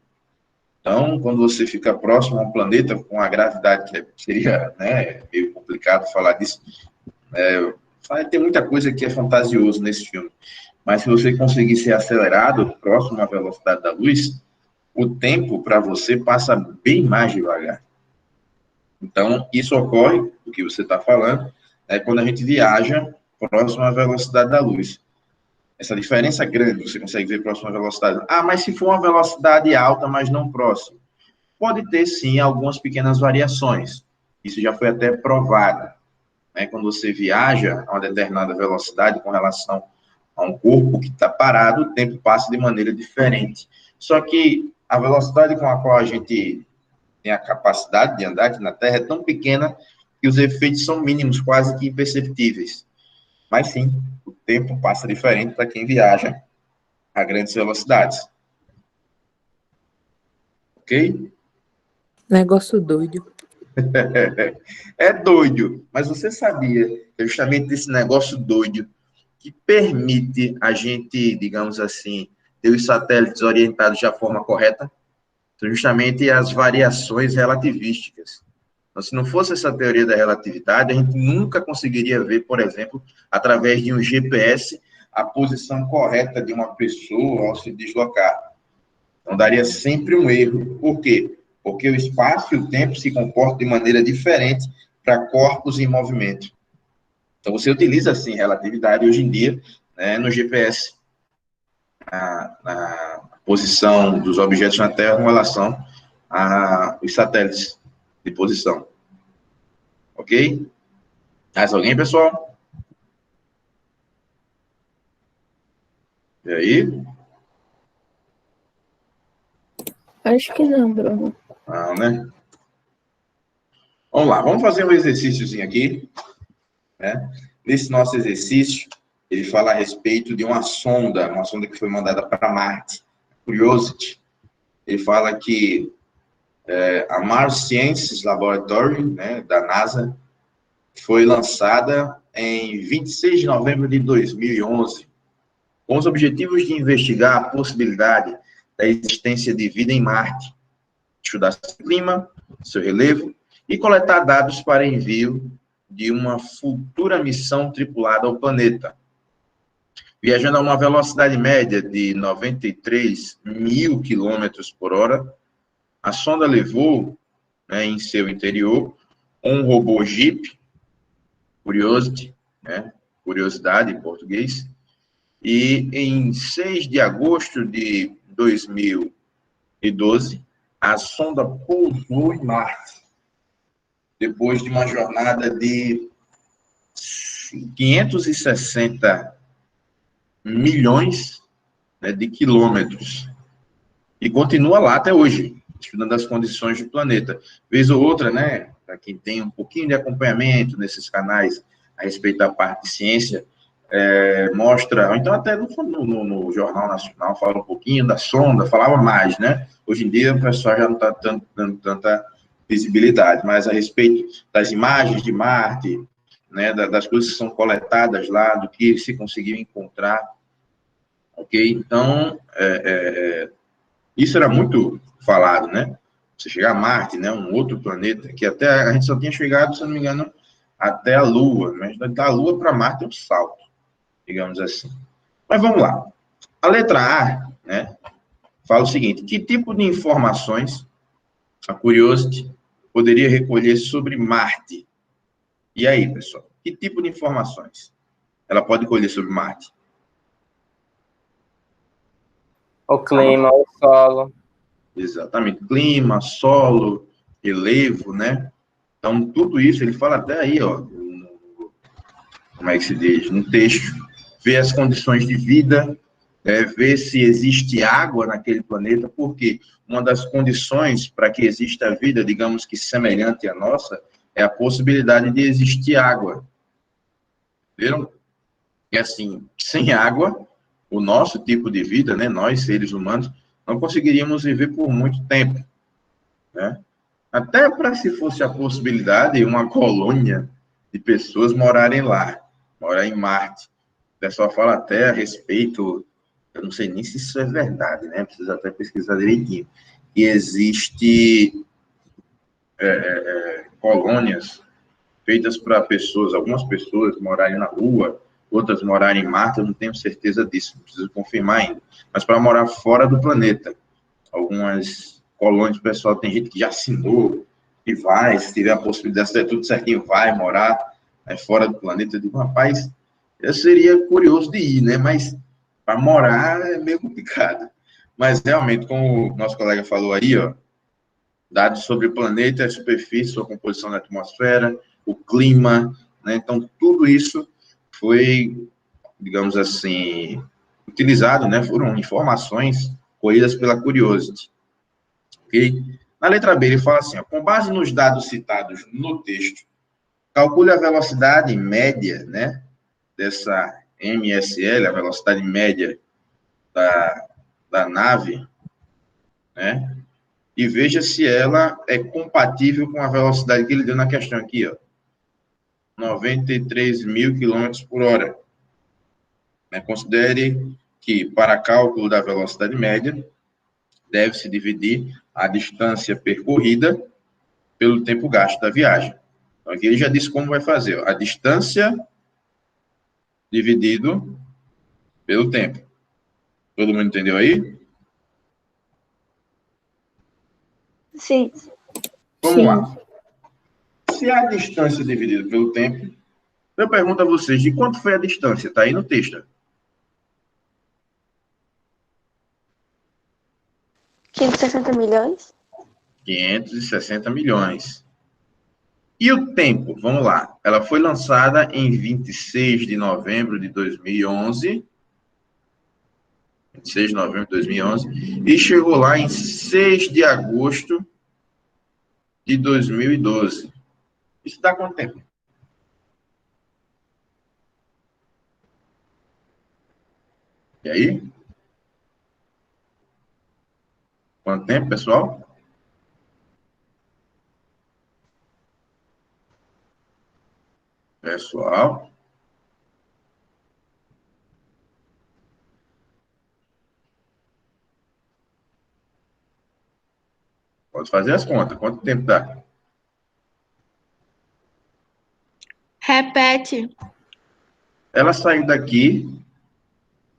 Então, quando você fica próximo a um planeta com a gravidade, que seria, né, meio complicado falar disso, tem muita coisa que é fantasioso nesse filme, mas se você conseguir ser acelerado próximo à velocidade da luz, o tempo para você passa bem mais devagar. Então, isso ocorre, o que você está falando, quando a gente viaja próximo à velocidade da luz. Essa diferença grande, você consegue ver próximo à velocidade. Ah, mas se for uma velocidade alta, mas não próximo. Pode ter, sim, algumas pequenas variações. Isso já foi até provado. Quando você viaja a uma determinada velocidade com relação a um corpo que está parado, o tempo passa de maneira diferente. Só que a velocidade com a qual a gente tem a capacidade de andar aqui na Terra é tão pequena que os efeitos são mínimos, quase que imperceptíveis. Mas sim, o tempo passa diferente para quem viaja a grandes velocidades. Ok? Negócio doido. É doido, mas você sabia que é justamente esse negócio doido que permite a gente, digamos assim, ter os satélites orientados de forma correta? São justamente as variações relativísticas. Então, se não fosse essa teoria da relatividade, a gente nunca conseguiria ver, por exemplo, através de um GPS, a posição correta de uma pessoa ao se deslocar. Então, daria sempre um erro. Por quê? Porque o espaço e o tempo se comportam de maneira diferente para corpos em movimento. Então, você utiliza, sim, relatividade hoje em dia, né, no GPS, na posição dos objetos na Terra com relação aos satélites de posição. Ok? Mais alguém, pessoal? E aí? Acho que não, Bruno. Não, né? Vamos lá, vamos fazer um exercíciozinho aqui, né? Nesse nosso exercício, ele fala a respeito de uma sonda que foi mandada para Marte, Curiosity. Ele fala que a Mars Science Laboratory, né, da NASA, foi lançada em 26 de novembro de 2011, com os objetivos de investigar a possibilidade da existência de vida em Marte, estudar seu clima, seu relevo e coletar dados para envio de uma futura missão tripulada ao planeta. Viajando a uma velocidade média de 93 mil quilômetros por hora, a sonda levou, né, em seu interior um robô Jeep, Curiosity, né, curiosidade em português, e em 6 de agosto de 2012, a sonda pousou em Marte, depois de uma jornada de 560 milhões, né, de quilômetros. E continua lá até hoje, estudando as condições do planeta. Vez ou outra, né, para quem tem um pouquinho de acompanhamento nesses canais a respeito da parte de ciência, mostra, ou então até no Jornal Nacional fala um pouquinho da sonda, falava mais, né? Hoje em dia o pessoal já não está dando tanta visibilidade, mas a respeito das imagens de Marte, né, das coisas que são coletadas lá, do que se conseguiu encontrar, ok? Então, isso era muito falado, né? Você chegar a Marte, né, um outro planeta, que até a gente só tinha chegado, se não me engano, até a Lua, mas da Lua para Marte é um salto, digamos assim. Mas vamos lá. A letra A, né, fala o seguinte: que tipo de informações a Curiosity poderia recolher sobre Marte? E aí, pessoal, que tipo de informações ela pode colher sobre Marte? O clima, o solo. Exatamente, clima, solo, relevo, né? Então, tudo isso, ele fala até aí, ó, como é que se diz? No texto, ver as condições de vida, ver se existe água naquele planeta, porque uma das condições para que exista vida, digamos que semelhante à nossa, é a possibilidade de existir água. Viram? E assim, sem água, o nosso tipo de vida, né, nós, seres humanos, não conseguiríamos viver por muito tempo, né? Até para se fosse a possibilidade de uma colônia de pessoas morarem lá, morar em Marte. O pessoal fala até a respeito, eu não sei nem se isso é verdade, né? Precisa até pesquisar direitinho. E existe colônias feitas para pessoas, algumas pessoas morarem na Lua, outras morarem em Marte, eu não tenho certeza disso, preciso confirmar ainda. Mas para morar fora do planeta, algumas colônias, o pessoal, tem gente que já assinou e vai, se tiver a possibilidade, se der tudo certinho, vai morar fora do planeta. Eu digo, rapaz, eu seria curioso de ir, né? Mas para morar é meio complicado. Mas realmente, como o nosso colega falou aí, ó, dados sobre o planeta, a superfície, sua composição na atmosfera, o clima, né? Então, tudo isso foi digamos assim, utilizado, né, foram informações colhidas pela Curiosity. Okay? Na letra B, ele fala assim, ó, com base nos dados citados no texto, calcule a velocidade média, né, dessa MSL, a velocidade média da nave, né, e veja se ela é compatível com a velocidade que ele deu na questão aqui, ó, 93.000 km por hora. Considere que, para cálculo da velocidade média, deve-se dividir a distância percorrida pelo tempo gasto da viagem. Então, aqui ele já disse como vai fazer. Ó, a distância dividido pelo tempo. Todo mundo entendeu aí? Sim. Vamos lá. Se a distância dividida pelo tempo, eu pergunto a vocês, de quanto foi a distância? Está aí no texto. 560 milhões? 560 milhões. E o tempo? Vamos lá. Ela foi lançada em 26 de novembro de 2011. 26 de novembro de 2011. E chegou lá em 6 de agosto de 2012. Isso dá quanto tempo? E aí? Quanto tempo, pessoal? Pessoal? Pode fazer as contas. Quanto tempo dá? Repete. Ela saiu daqui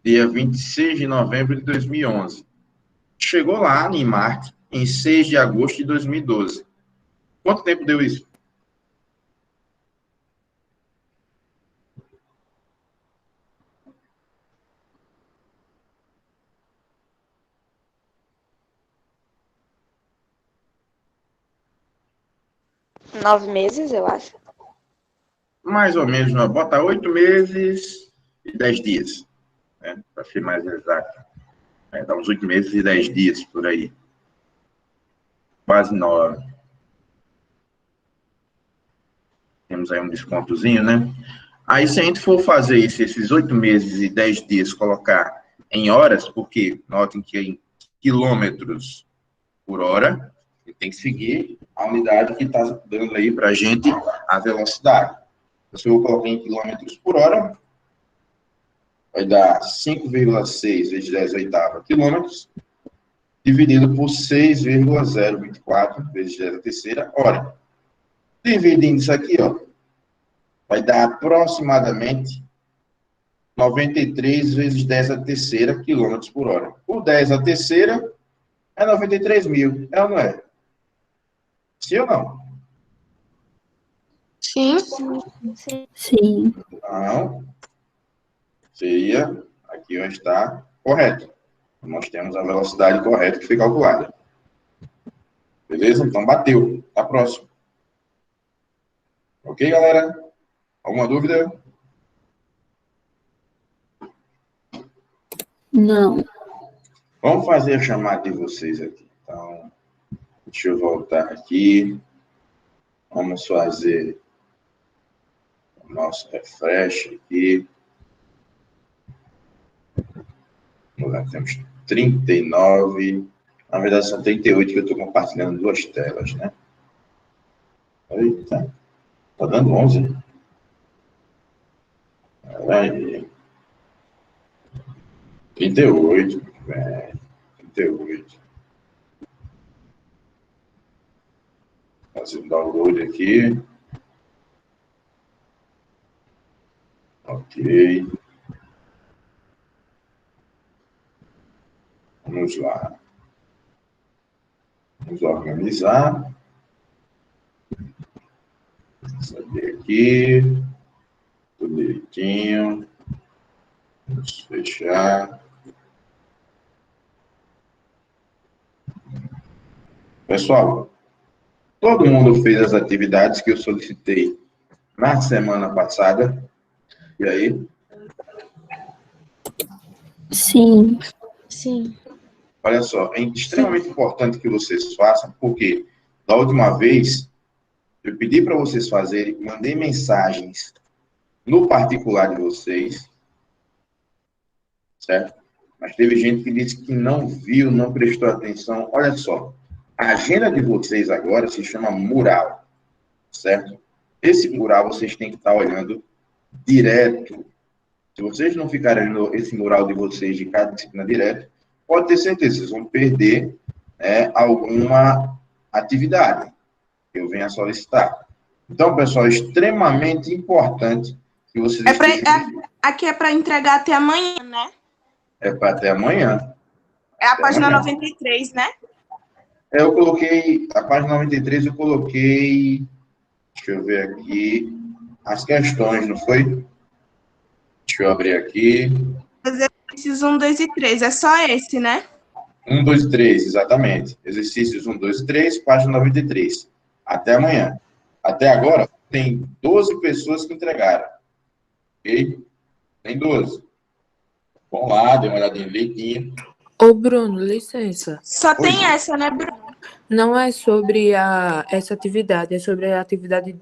dia 26 de novembro de 2011. Chegou lá em Marte em 6 de agosto de 2012. Quanto tempo deu isso? Nove meses, eu acho. Mais ou menos, bota 8 meses e 10 dias, né? Para ser mais exato. Dá uns 8 meses e 10 dias por aí. Quase 9. Temos aí um descontozinho, né? Aí, se a gente for fazer isso, esses 8 meses e 10 dias, colocar em horas, porque notem que é em quilômetros por hora, ele tem que seguir a unidade que está dando aí para a gente a velocidade. Então, se eu vou colocar em quilômetros por hora, vai dar 5,6 vezes 10 oitava quilômetros, dividido por 6,024 vezes 10 a terceira hora. Dividindo isso aqui, ó, vai dar aproximadamente 93 vezes 10 a terceira quilômetros por hora. O 10 a terceira é 93 mil, é ou não é? Sim ou não? Sim. Sim. Não. Seria, aqui onde está correto. Nós temos a velocidade correta que foi calculada. Beleza? Então, bateu. Tá próximo. Ok, galera? Alguma dúvida? Não. Vamos fazer a chamada de vocês aqui. Então, deixa eu voltar aqui. Vamos fazer o nosso refresh aqui. Vamos lá, temos 39. Na verdade, são 38 que eu estou compartilhando duas telas, né? Eita. Tá dando 11. Aí. 38. 38. Fazendo download aqui. Ok. Vamos lá. Vamos organizar. Saber aqui. Tudo direitinho. Vamos fechar. Pessoal, todo mundo fez as atividades que eu solicitei na semana passada. E aí? Sim. Sim. Olha só, é extremamente importante que vocês façam, porque da última vez eu pedi para vocês fazerem, mandei mensagens no particular de vocês, certo? Mas teve gente que disse que não viu, não prestou atenção. Olha só, a agenda de vocês agora se chama mural, certo? Esse mural vocês têm que estar olhando direto. Se vocês não ficarem olhando esse mural de vocês de cada disciplina direto, pode ter certeza, vocês vão perder, né, alguma atividade que eu venha solicitar. Então, pessoal, é extremamente importante que vocês Aqui é para entregar até amanhã, né? É para até amanhã. É a Até página amanhã. 93, né? Eu coloquei, a página 93, eu coloquei, deixa eu ver aqui, as questões, não foi? Deixa eu abrir aqui. Exercícios 1, 2 e 3. É só esse, né? 1, 2 e 3, exatamente. Exercícios 1, 2 e 3, página 93. Até amanhã. Até agora, tem 12 pessoas que entregaram. Ok? Tem 12. Vão lá, dê uma olhadinha direitinho. Ô, Bruno, licença. Só Oi, tem Ju. essa, né, Bruno? Não é sobre essa atividade, é sobre a atividade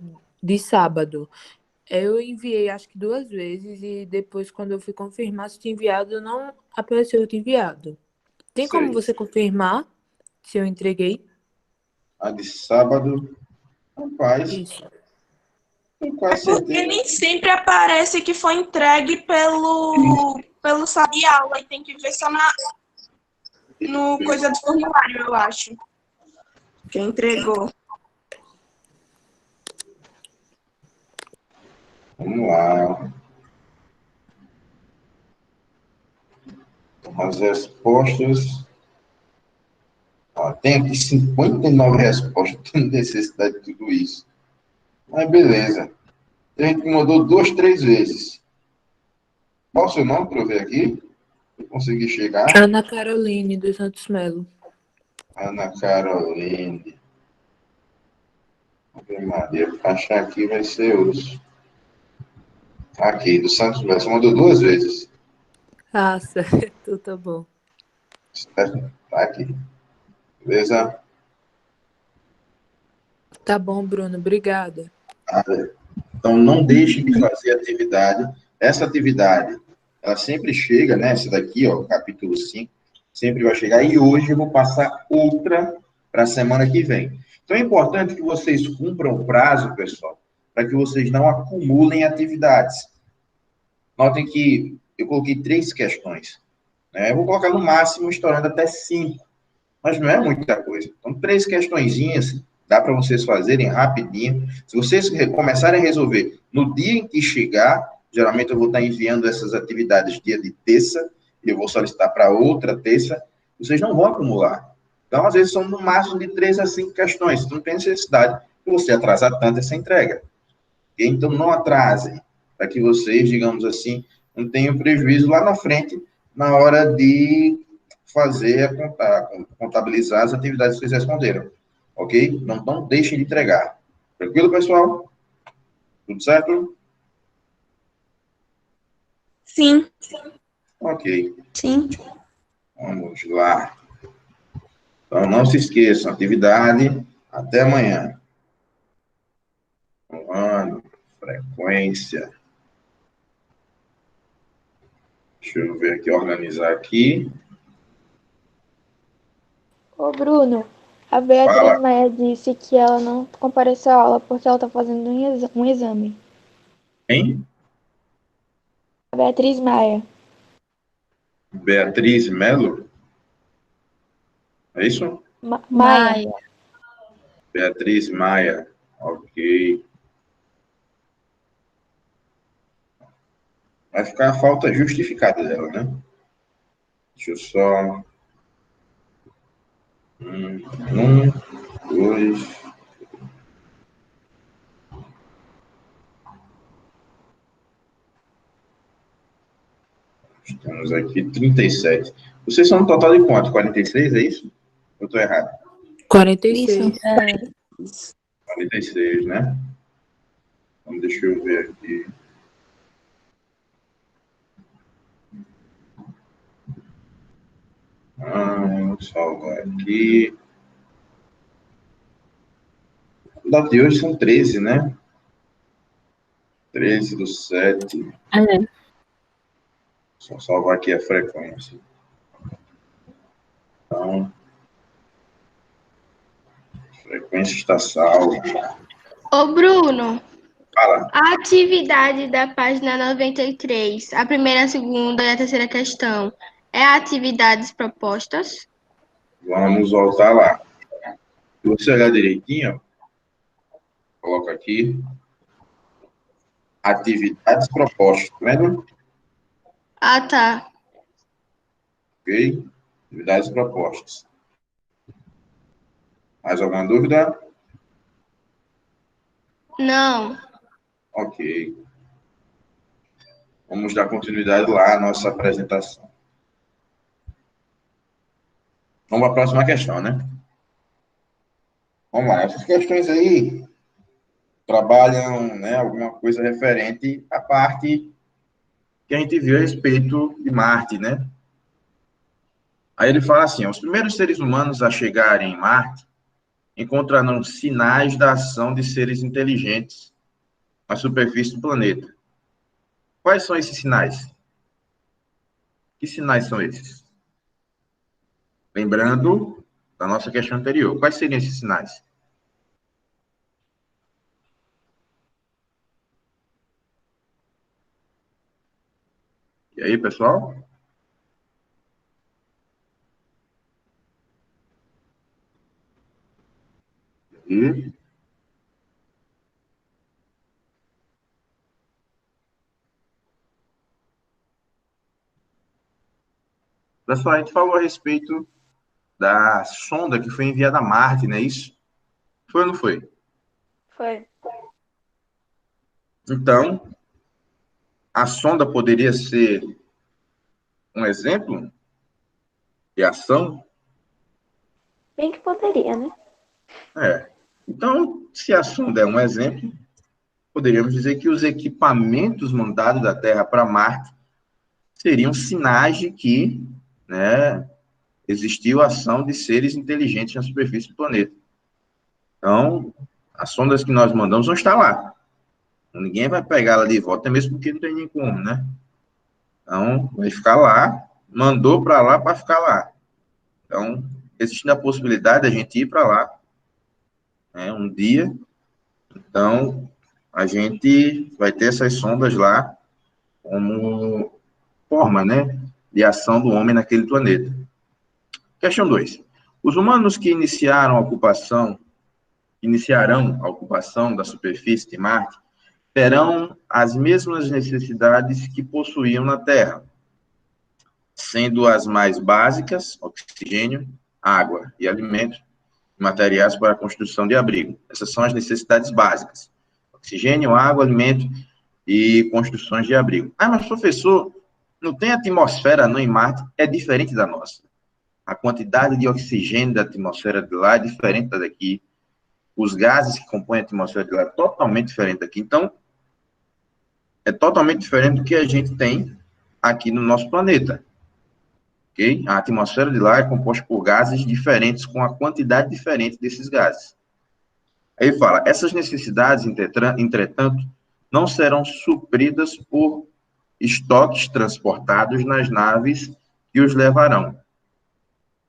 de sábado. Eu enviei acho que 2 vezes e depois, quando eu fui confirmar se tinha enviado, não apareceu eu tinha enviado. Tem como Sei. você confirmar se eu entreguei? A de sábado, rapaz, Isso. com É quase porque certeza. nem sempre aparece que foi entregue pelo sala de aula e tem que ver só no coisa do formulário, eu acho. Quem entregou. Vamos lá. As respostas. Ó, tem aqui 59 respostas. Tem necessidade de tudo isso. Mas beleza. A gente mandou 2, 3 vezes. Qual o seu nome para eu ver aqui? Eu consegui chegar. Ana Caroline dos Santos Melo. Ana Caroline. Ave Maria, para achar aqui vai ser osso. Aqui, do Santos Melo. Você mandou 2 vezes. Ah, certo, tá bom. Certo? Tá aqui. Beleza? Tá bom, Bruno, obrigada. Então, não deixe de fazer atividade. Essa atividade, ela sempre chega, né? Essa daqui, ó, capítulo 5, sempre vai chegar. E hoje eu vou passar outra para a semana que vem. Então, é importante que vocês cumpram o prazo, pessoal, para que vocês não acumulem atividades. Notem que eu coloquei 3 questões, né? Eu vou colocar no máximo, estourando até 5, mas não é muita coisa. Então, 3 questõezinhas, dá para vocês fazerem rapidinho. Se vocês começarem a resolver no dia em que chegar, geralmente eu vou estar enviando essas atividades dia de terça, e eu vou solicitar para outra terça, vocês não vão acumular. Então, às vezes, são no máximo de 3 a 5 questões. Não tem necessidade de você atrasar tanto essa entrega. Então, não atrasem, para que vocês, digamos assim, não tenham prejuízo lá na frente, na hora de fazer, contabilizar as atividades que vocês responderam. Ok? Não deixem de entregar. Tranquilo, pessoal? Tudo certo? Sim. Ok. Sim. Vamos lá. Então, não se esqueçam, atividade, até amanhã. Ano, frequência. Deixa eu ver aqui, organizar aqui. Ô, Bruno, a Beatriz Fala. Maia disse que ela não compareceu à aula porque ela está fazendo um exame. Hein? A Beatriz Maia. Beatriz Melo? É isso? Maia. Beatriz Maia. Ok. Vai ficar a falta justificada dela, né? Deixa eu só... 2... Estamos aqui, 37. Vocês são no total de quanto? 46, é isso? Eu estou errado. 46. Isso. É. 46, né? Então, deixa eu ver aqui. Vamos salvar aqui. A data de hoje são 13, né? 13/7. É. Só salvar aqui a frequência. Então, a frequência está salva. Ô, Bruno, Fala. a atividade da página 93, a primeira, a segunda e a terceira questão, é atividades propostas? Vamos voltar lá. Se você olhar direitinho, coloca aqui. Atividades propostas, tá vendo? Ah, tá. Ok? Atividades propostas. Mais alguma dúvida? Não. Ok. Vamos dar continuidade lá à nossa apresentação. Vamos para a próxima questão, né? Vamos lá. Essas questões aí trabalham, né, alguma coisa referente à parte que a gente viu a respeito de Marte, né? Aí ele fala assim, os primeiros seres humanos a chegarem em Marte encontraram sinais da ação de seres inteligentes na superfície do planeta. Quais são esses sinais? Que sinais são esses? Lembrando da nossa questão anterior, quais seriam esses sinais? E aí, pessoal? E pessoal, a gente falou a respeito da sonda que foi enviada a Marte, não é isso? Foi ou não foi? Foi. Então, a sonda poderia ser um exemplo de ação? Bem que poderia, né? Então, se a sonda é um exemplo, poderíamos dizer que os equipamentos mandados da Terra para Marte seriam sinais de que, né, existiu ação de seres inteligentes na superfície do planeta. Então, as sondas que nós mandamos vão estar lá. Ninguém vai pegar ela de volta, até mesmo porque não tem nem como, né? Então, vai ficar lá, mandou para lá para ficar lá. Então, existe a possibilidade da gente ir para lá, né, um dia. Então, a gente vai ter essas sondas lá como forma, né, de ação do homem naquele planeta. Questão 2. Os humanos que iniciarão a ocupação da superfície de Marte terão as mesmas necessidades que possuíam na Terra, sendo as mais básicas, oxigênio, água e alimento, materiais para a construção de abrigo. Essas são as necessidades básicas. Oxigênio, água, alimento e construções de abrigo. Ah, mas professor, não tem atmosfera não em Marte? É diferente da nossa. A quantidade de oxigênio da atmosfera de lá é diferente da daqui. Os gases que compõem a atmosfera de lá é totalmente diferente daqui. Então, é totalmente diferente do que a gente tem aqui no nosso planeta. Okay? A atmosfera de lá é composta por gases diferentes, com a quantidade diferente desses gases. Aí ele fala, essas necessidades, entretanto, não serão supridas por estoques transportados nas naves que os levarão.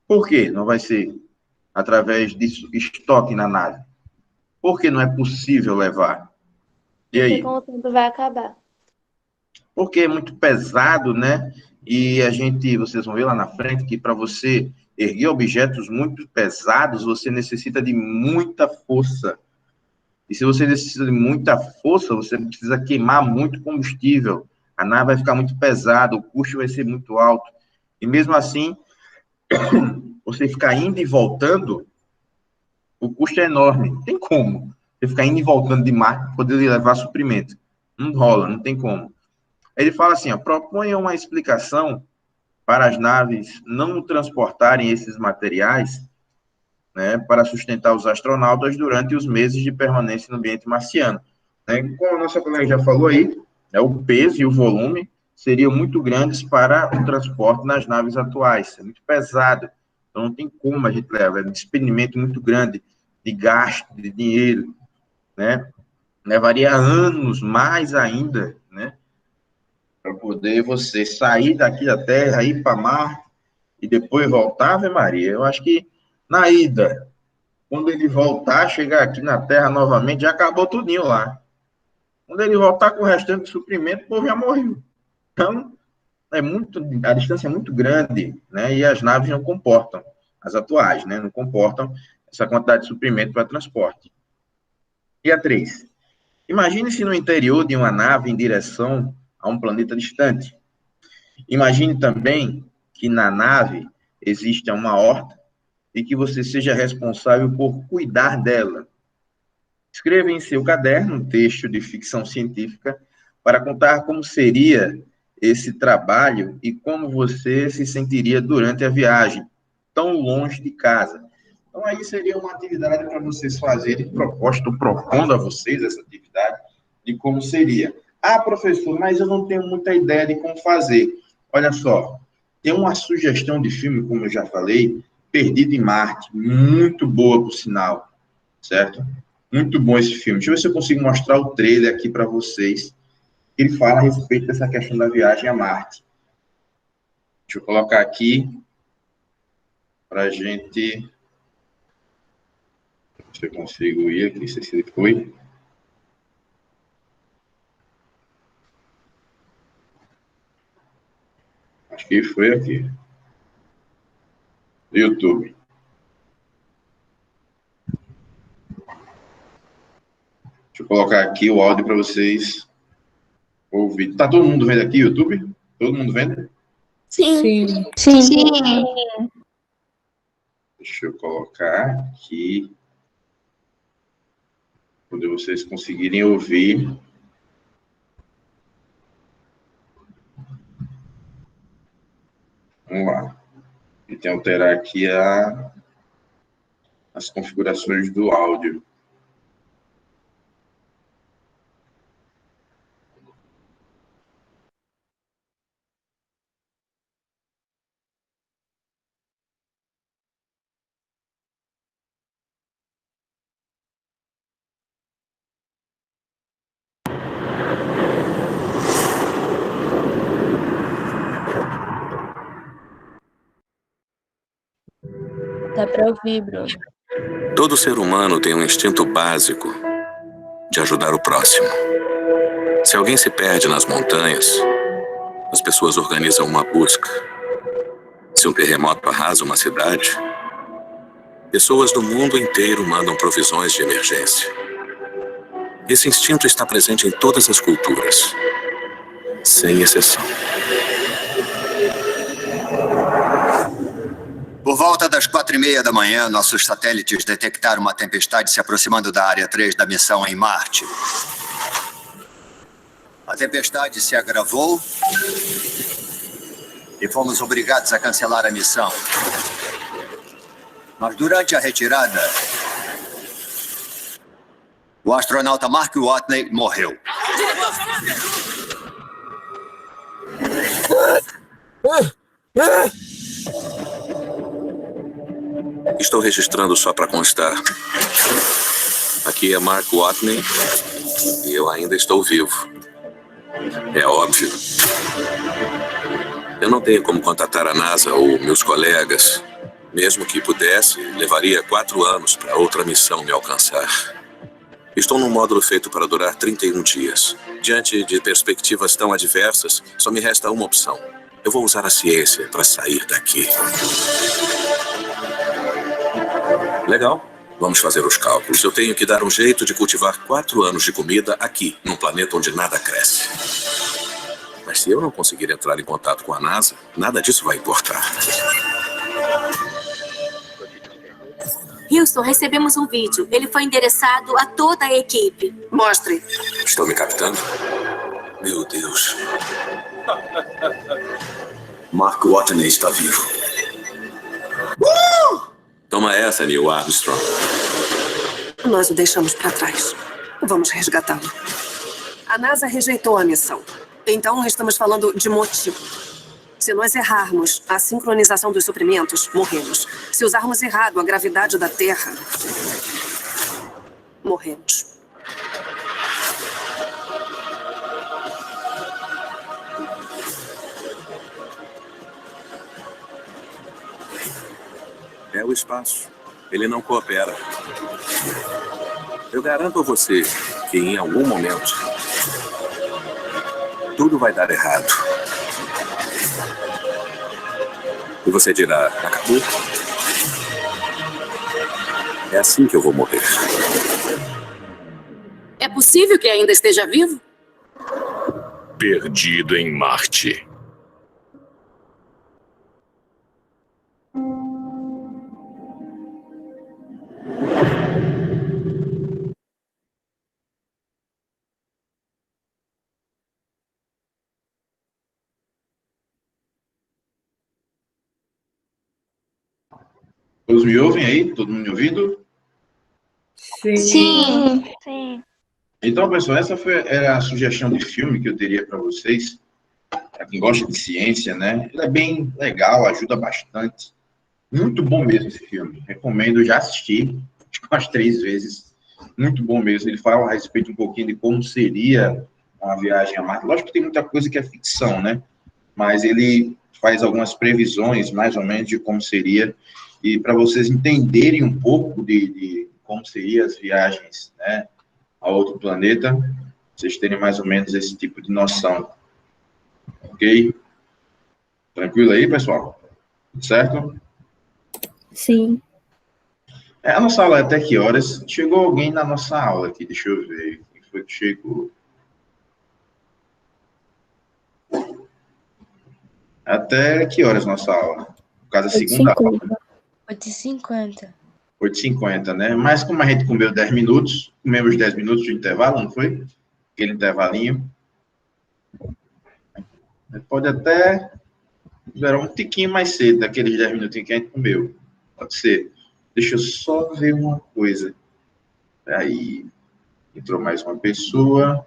Por quê? Não vai ser através de estoque na nave. Por que não é possível levar? E Porque aí? com o tempo vai acabar. Porque é muito pesado, né? E vocês vão ver lá na frente que para você erguer objetos muito pesados, você necessita de muita força. E se você necessita de muita força, você precisa queimar muito combustível. A nave vai ficar muito pesada, o custo vai ser muito alto. E mesmo assim, você ficar indo e voltando, o custo é enorme. Não tem como você ficar indo e voltando de mar para poder levar suprimento. Não rola, não tem como. Ele fala assim, ó, proponha uma explicação para as naves não transportarem esses materiais, né, para sustentar os astronautas durante os meses de permanência no ambiente marciano. Né? Como a nossa colega já falou aí, é o peso e o volume seriam muito grandes para o transporte nas naves atuais. É muito pesado. Então, não tem como a gente levar. É um despendimento muito grande de gasto, de dinheiro, né? Levaria anos, mais ainda, né? Para poder você sair daqui da Terra, ir para Marte e depois voltar, Ave Maria. Eu acho que na ida, quando ele voltar, chegar aqui na Terra novamente, já acabou tudinho lá. Quando ele voltar com o restante de suprimento, o povo já morreu. Então, a distância é muito grande, né? E as naves não comportam, as atuais, né? Não comportam essa quantidade de suprimento para transporte. E a 3. Imagine-se no interior de uma nave em direção a um planeta distante. Imagine também que na nave exista uma horta e que você seja responsável por cuidar dela. Escreva em seu caderno um texto de ficção científica para contar como seria esse trabalho e como você se sentiria durante a viagem, tão longe de casa. Então, aí seria uma atividade para vocês fazerem, estou propondo a vocês essa atividade, de como seria. Ah, professor, mas eu não tenho muita ideia de como fazer. Olha só, tem uma sugestão de filme, como eu já falei, Perdido em Marte, muito boa, por sinal, certo? Muito bom esse filme. Deixa eu ver se eu consigo mostrar o trailer aqui para vocês. Ele fala a respeito dessa questão da viagem a Marte. Deixa eu colocar aqui para a gente... Se eu consigo ir aqui, não sei se ele foi. Acho que foi aqui. YouTube. Deixa eu colocar aqui o áudio para vocês ouvirem. Tá todo mundo vendo aqui, YouTube? Todo mundo vendo? Sim. Deixa eu colocar aqui. Quando vocês conseguirem ouvir. Vamos lá. E tem que alterar aqui as configurações do áudio. Dá pra ouvir, Bruno. Todo ser humano tem um instinto básico de ajudar o próximo. Se alguém se perde nas montanhas, as pessoas organizam uma busca. Se um terremoto arrasa uma cidade, pessoas do mundo inteiro mandam provisões de emergência. Esse instinto está presente em todas as culturas, sem exceção. Por volta das 4h30 da manhã, nossos satélites detectaram uma tempestade se aproximando da área 3 da missão em Marte. A tempestade se agravou e fomos obrigados a cancelar a missão. Mas durante a retirada, o astronauta Mark Watney morreu. Estou registrando só para constar. Aqui é Mark Watney e eu ainda estou vivo. É óbvio. Eu não tenho como contatar a NASA ou meus colegas. Mesmo que pudesse, levaria 4 anos para outra missão me alcançar. Estou num módulo feito para durar 31 dias. Diante de perspectivas tão adversas, só me resta uma opção. Eu vou usar a ciência para sair daqui. Legal. Vamos fazer os cálculos. Eu tenho que dar um jeito de cultivar 4 anos de comida aqui, num planeta onde nada cresce. Mas se eu não conseguir entrar em contato com a NASA, nada disso vai importar. Houston, recebemos um vídeo. Ele foi endereçado a toda a equipe. Mostre. Estão me captando? Meu Deus. Mark Watney está vivo. Toma essa, Neil Armstrong. Nós o deixamos para trás. Vamos resgatá-lo. A NASA rejeitou a missão. Então, estamos falando de motivo. Se nós errarmos a sincronização dos suprimentos, morremos. Se usarmos errado a gravidade da Terra, morremos. É o espaço. Ele não coopera. Eu garanto a você que em algum momento tudo vai dar errado. E você dirá, acabou? É assim que eu vou morrer. É possível que ainda esteja vivo? Perdido em Marte. Todos me ouvem aí? Todo mundo me ouvindo? Sim. Sim. Então, pessoal, era a sugestão de filme que eu teria para vocês. Para quem gosta de ciência, né? Ele é bem legal, ajuda bastante. Muito bom mesmo esse filme. Recomendo, já assisti umas 3 vezes. Muito bom mesmo. Ele fala a respeito um pouquinho de como seria uma viagem a Marte. Lógico que tem muita coisa que é ficção, né? Mas ele faz algumas previsões, mais ou menos, de como seria. E para vocês entenderem um pouco de como seriam as viagens, né, a outro planeta, vocês terem mais ou menos esse tipo de noção. Ok? Tranquilo aí, pessoal? Certo? Sim. A nossa aula é até que horas? Chegou alguém na nossa aula aqui, deixa eu ver. Quem foi que chegou? Até que horas nossa aula? Por causa da segunda aula. 8h50. 8h50, né? Mas como a gente comeu 10 minutos, comemos 10 minutos de intervalo, não foi? Aquele intervalinho. Pode até durar um tiquinho mais cedo, daqueles 10 minutinhos que a gente comeu. Pode ser. Deixa eu só ver uma coisa. Aí, entrou mais uma pessoa.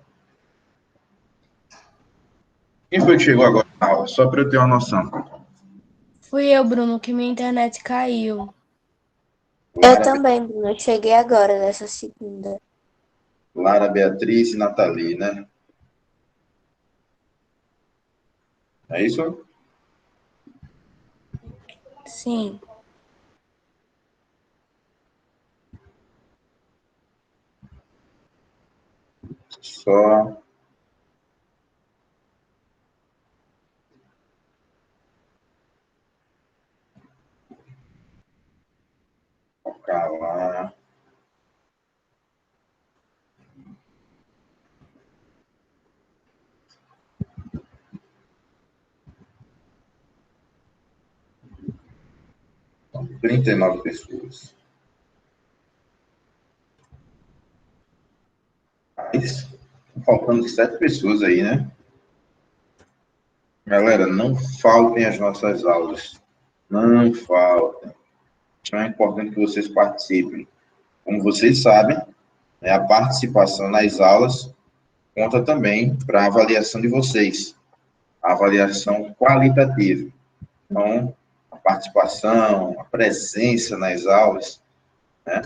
Quem foi que chegou agora na aula? Só para eu ter uma noção. Fui eu, Bruno, que minha internet caiu. Eu também, Bruno. Eu cheguei agora, nessa segunda. Lara, Beatriz e Nathalie, né? É isso? Sim. Só... Colocar lá. Então, 39 pessoas. Mas, faltando 7 pessoas aí, né? Galera, não faltem as nossas aulas. Não faltem. Então é importante que vocês participem. Como vocês sabem, né, a participação nas aulas conta também para a avaliação de vocês. A avaliação qualitativa. Então, a participação, a presença nas aulas, né,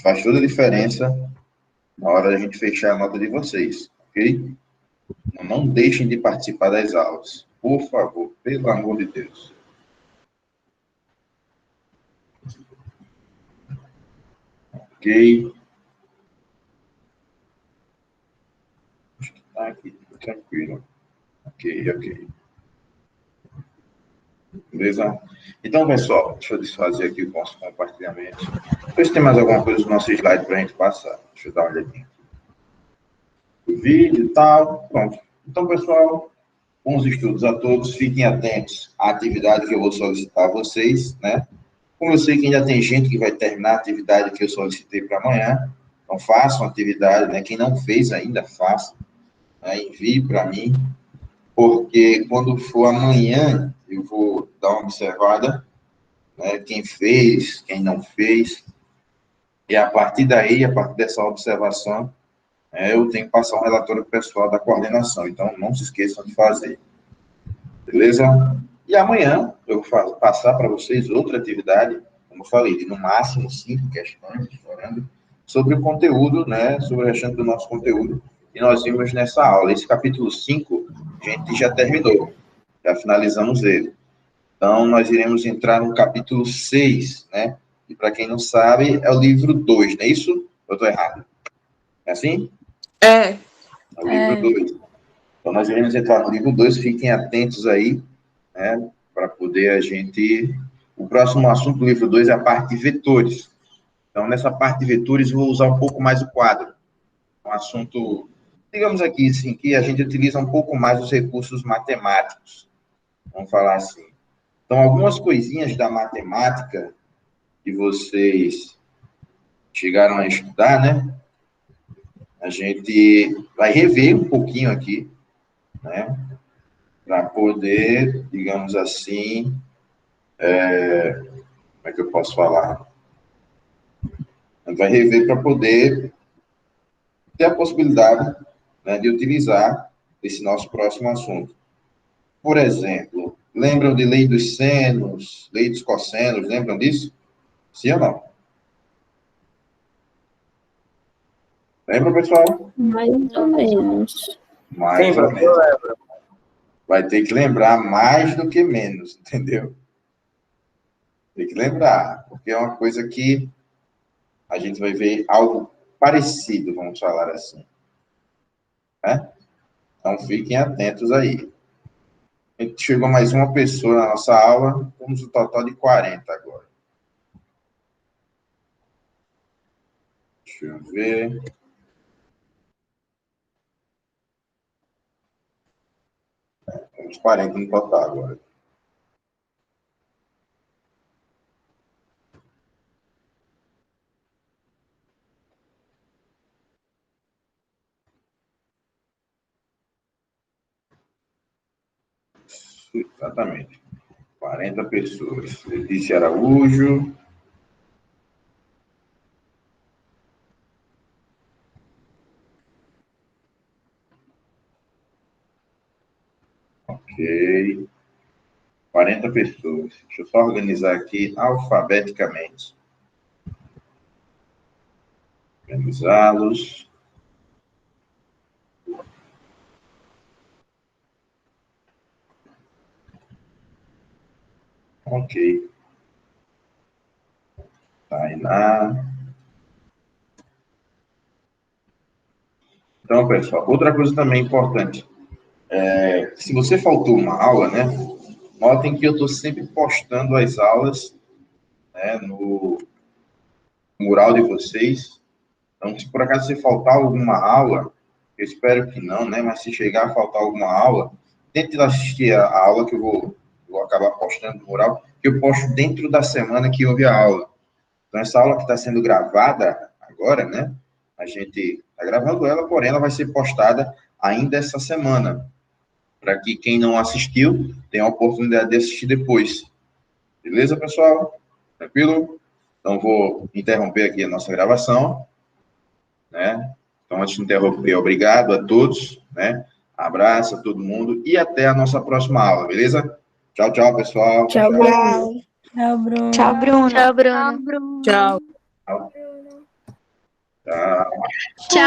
faz toda a diferença na hora da gente fechar a nota de vocês, ok? Não deixem de participar das aulas, por favor, pelo amor de Deus. Ok? Acho que tá aqui, tudo tranquilo. Ok. Beleza? Então, pessoal, deixa eu desfazer aqui o nosso compartilhamento. Depois tem mais alguma coisa no nosso slide para a gente passar. Deixa eu dar uma olhadinha. O vídeo e tal. Pronto. Então, pessoal, bons estudos a todos. Fiquem atentos à atividade que eu vou solicitar a vocês, né? Como eu sei que ainda tem gente que vai terminar a atividade que eu solicitei para amanhã, então façam a atividade, né? Quem não fez ainda, faça. Né? Envie para mim, porque quando for amanhã, eu vou dar uma observada, né? Quem fez, quem não fez, e a partir daí, a partir dessa observação, eu tenho que passar um relatório pessoal da coordenação, então não se esqueçam de fazer. Beleza? E amanhã eu vou passar para vocês outra atividade, como eu falei, de no máximo 5 questões, estourando, sobre o conteúdo, né, sobre o restante do nosso conteúdo, que nós vimos nessa aula. Esse capítulo 5, a gente já terminou, já finalizamos ele. Então, nós iremos entrar no capítulo 6, né? E para quem não sabe, é o livro 2, não é isso? Ou eu estou errado? É assim? É. É o livro 2. Então, nós iremos entrar no livro 2, fiquem atentos aí, né? Para poder a gente... O próximo assunto do livro 2 é a parte de vetores. Então, nessa parte de vetores, eu vou usar um pouco mais o quadro. Um assunto, digamos aqui, assim, que a gente utiliza um pouco mais os recursos matemáticos. Vamos falar assim. Então, algumas coisinhas da matemática que vocês chegaram a estudar, né? A gente vai rever um pouquinho aqui, né? Para poder, digamos assim, como é que eu posso falar? A gente vai rever para poder ter a possibilidade, né, de utilizar esse nosso próximo assunto. Por exemplo, lembram de lei dos senos, lei dos cossenos, lembram disso? Sim ou não? Lembra, pessoal? Mais ou menos. Mais ou menos. Vai ter que lembrar mais do que menos, entendeu? Tem que lembrar, porque é uma coisa que a gente vai ver algo parecido, vamos falar assim. Né? Então, fiquem atentos aí. A gente chegou mais uma pessoa na nossa aula, temos um total de 40 agora. Deixa eu ver. Temos 40 no total agora. Exatamente. 40 pessoas. Letícia Araújo. Ok. 40 pessoas. Deixa eu só organizar aqui alfabeticamente. Organizá-los. Ok. Tainá. Então, pessoal, outra coisa também importante. Se você faltou uma aula, né? Notem que eu estou sempre postando as aulas, né, no mural de vocês. Então, se por acaso você faltar alguma aula, eu espero que não, né? Mas se chegar a faltar alguma aula, tente assistir a aula que eu vou acabar postando no mural, que eu posto dentro da semana que houve a aula. Então, essa aula que está sendo gravada agora, né? A gente está gravando ela, porém ela vai ser postada ainda essa semana, para que quem não assistiu tenha a oportunidade de assistir depois. Beleza, pessoal? Tranquilo? Então, vou interromper aqui a nossa gravação, né? Então, antes de interromper, obrigado a todos, né? Abraço a todo mundo e até a nossa próxima aula, beleza? Tchau, tchau, pessoal. Tchau, Bruno. Tchau, Bruno. Tchau, Bruno. Tchau, Bruno. Tchau. Tchau. Tchau.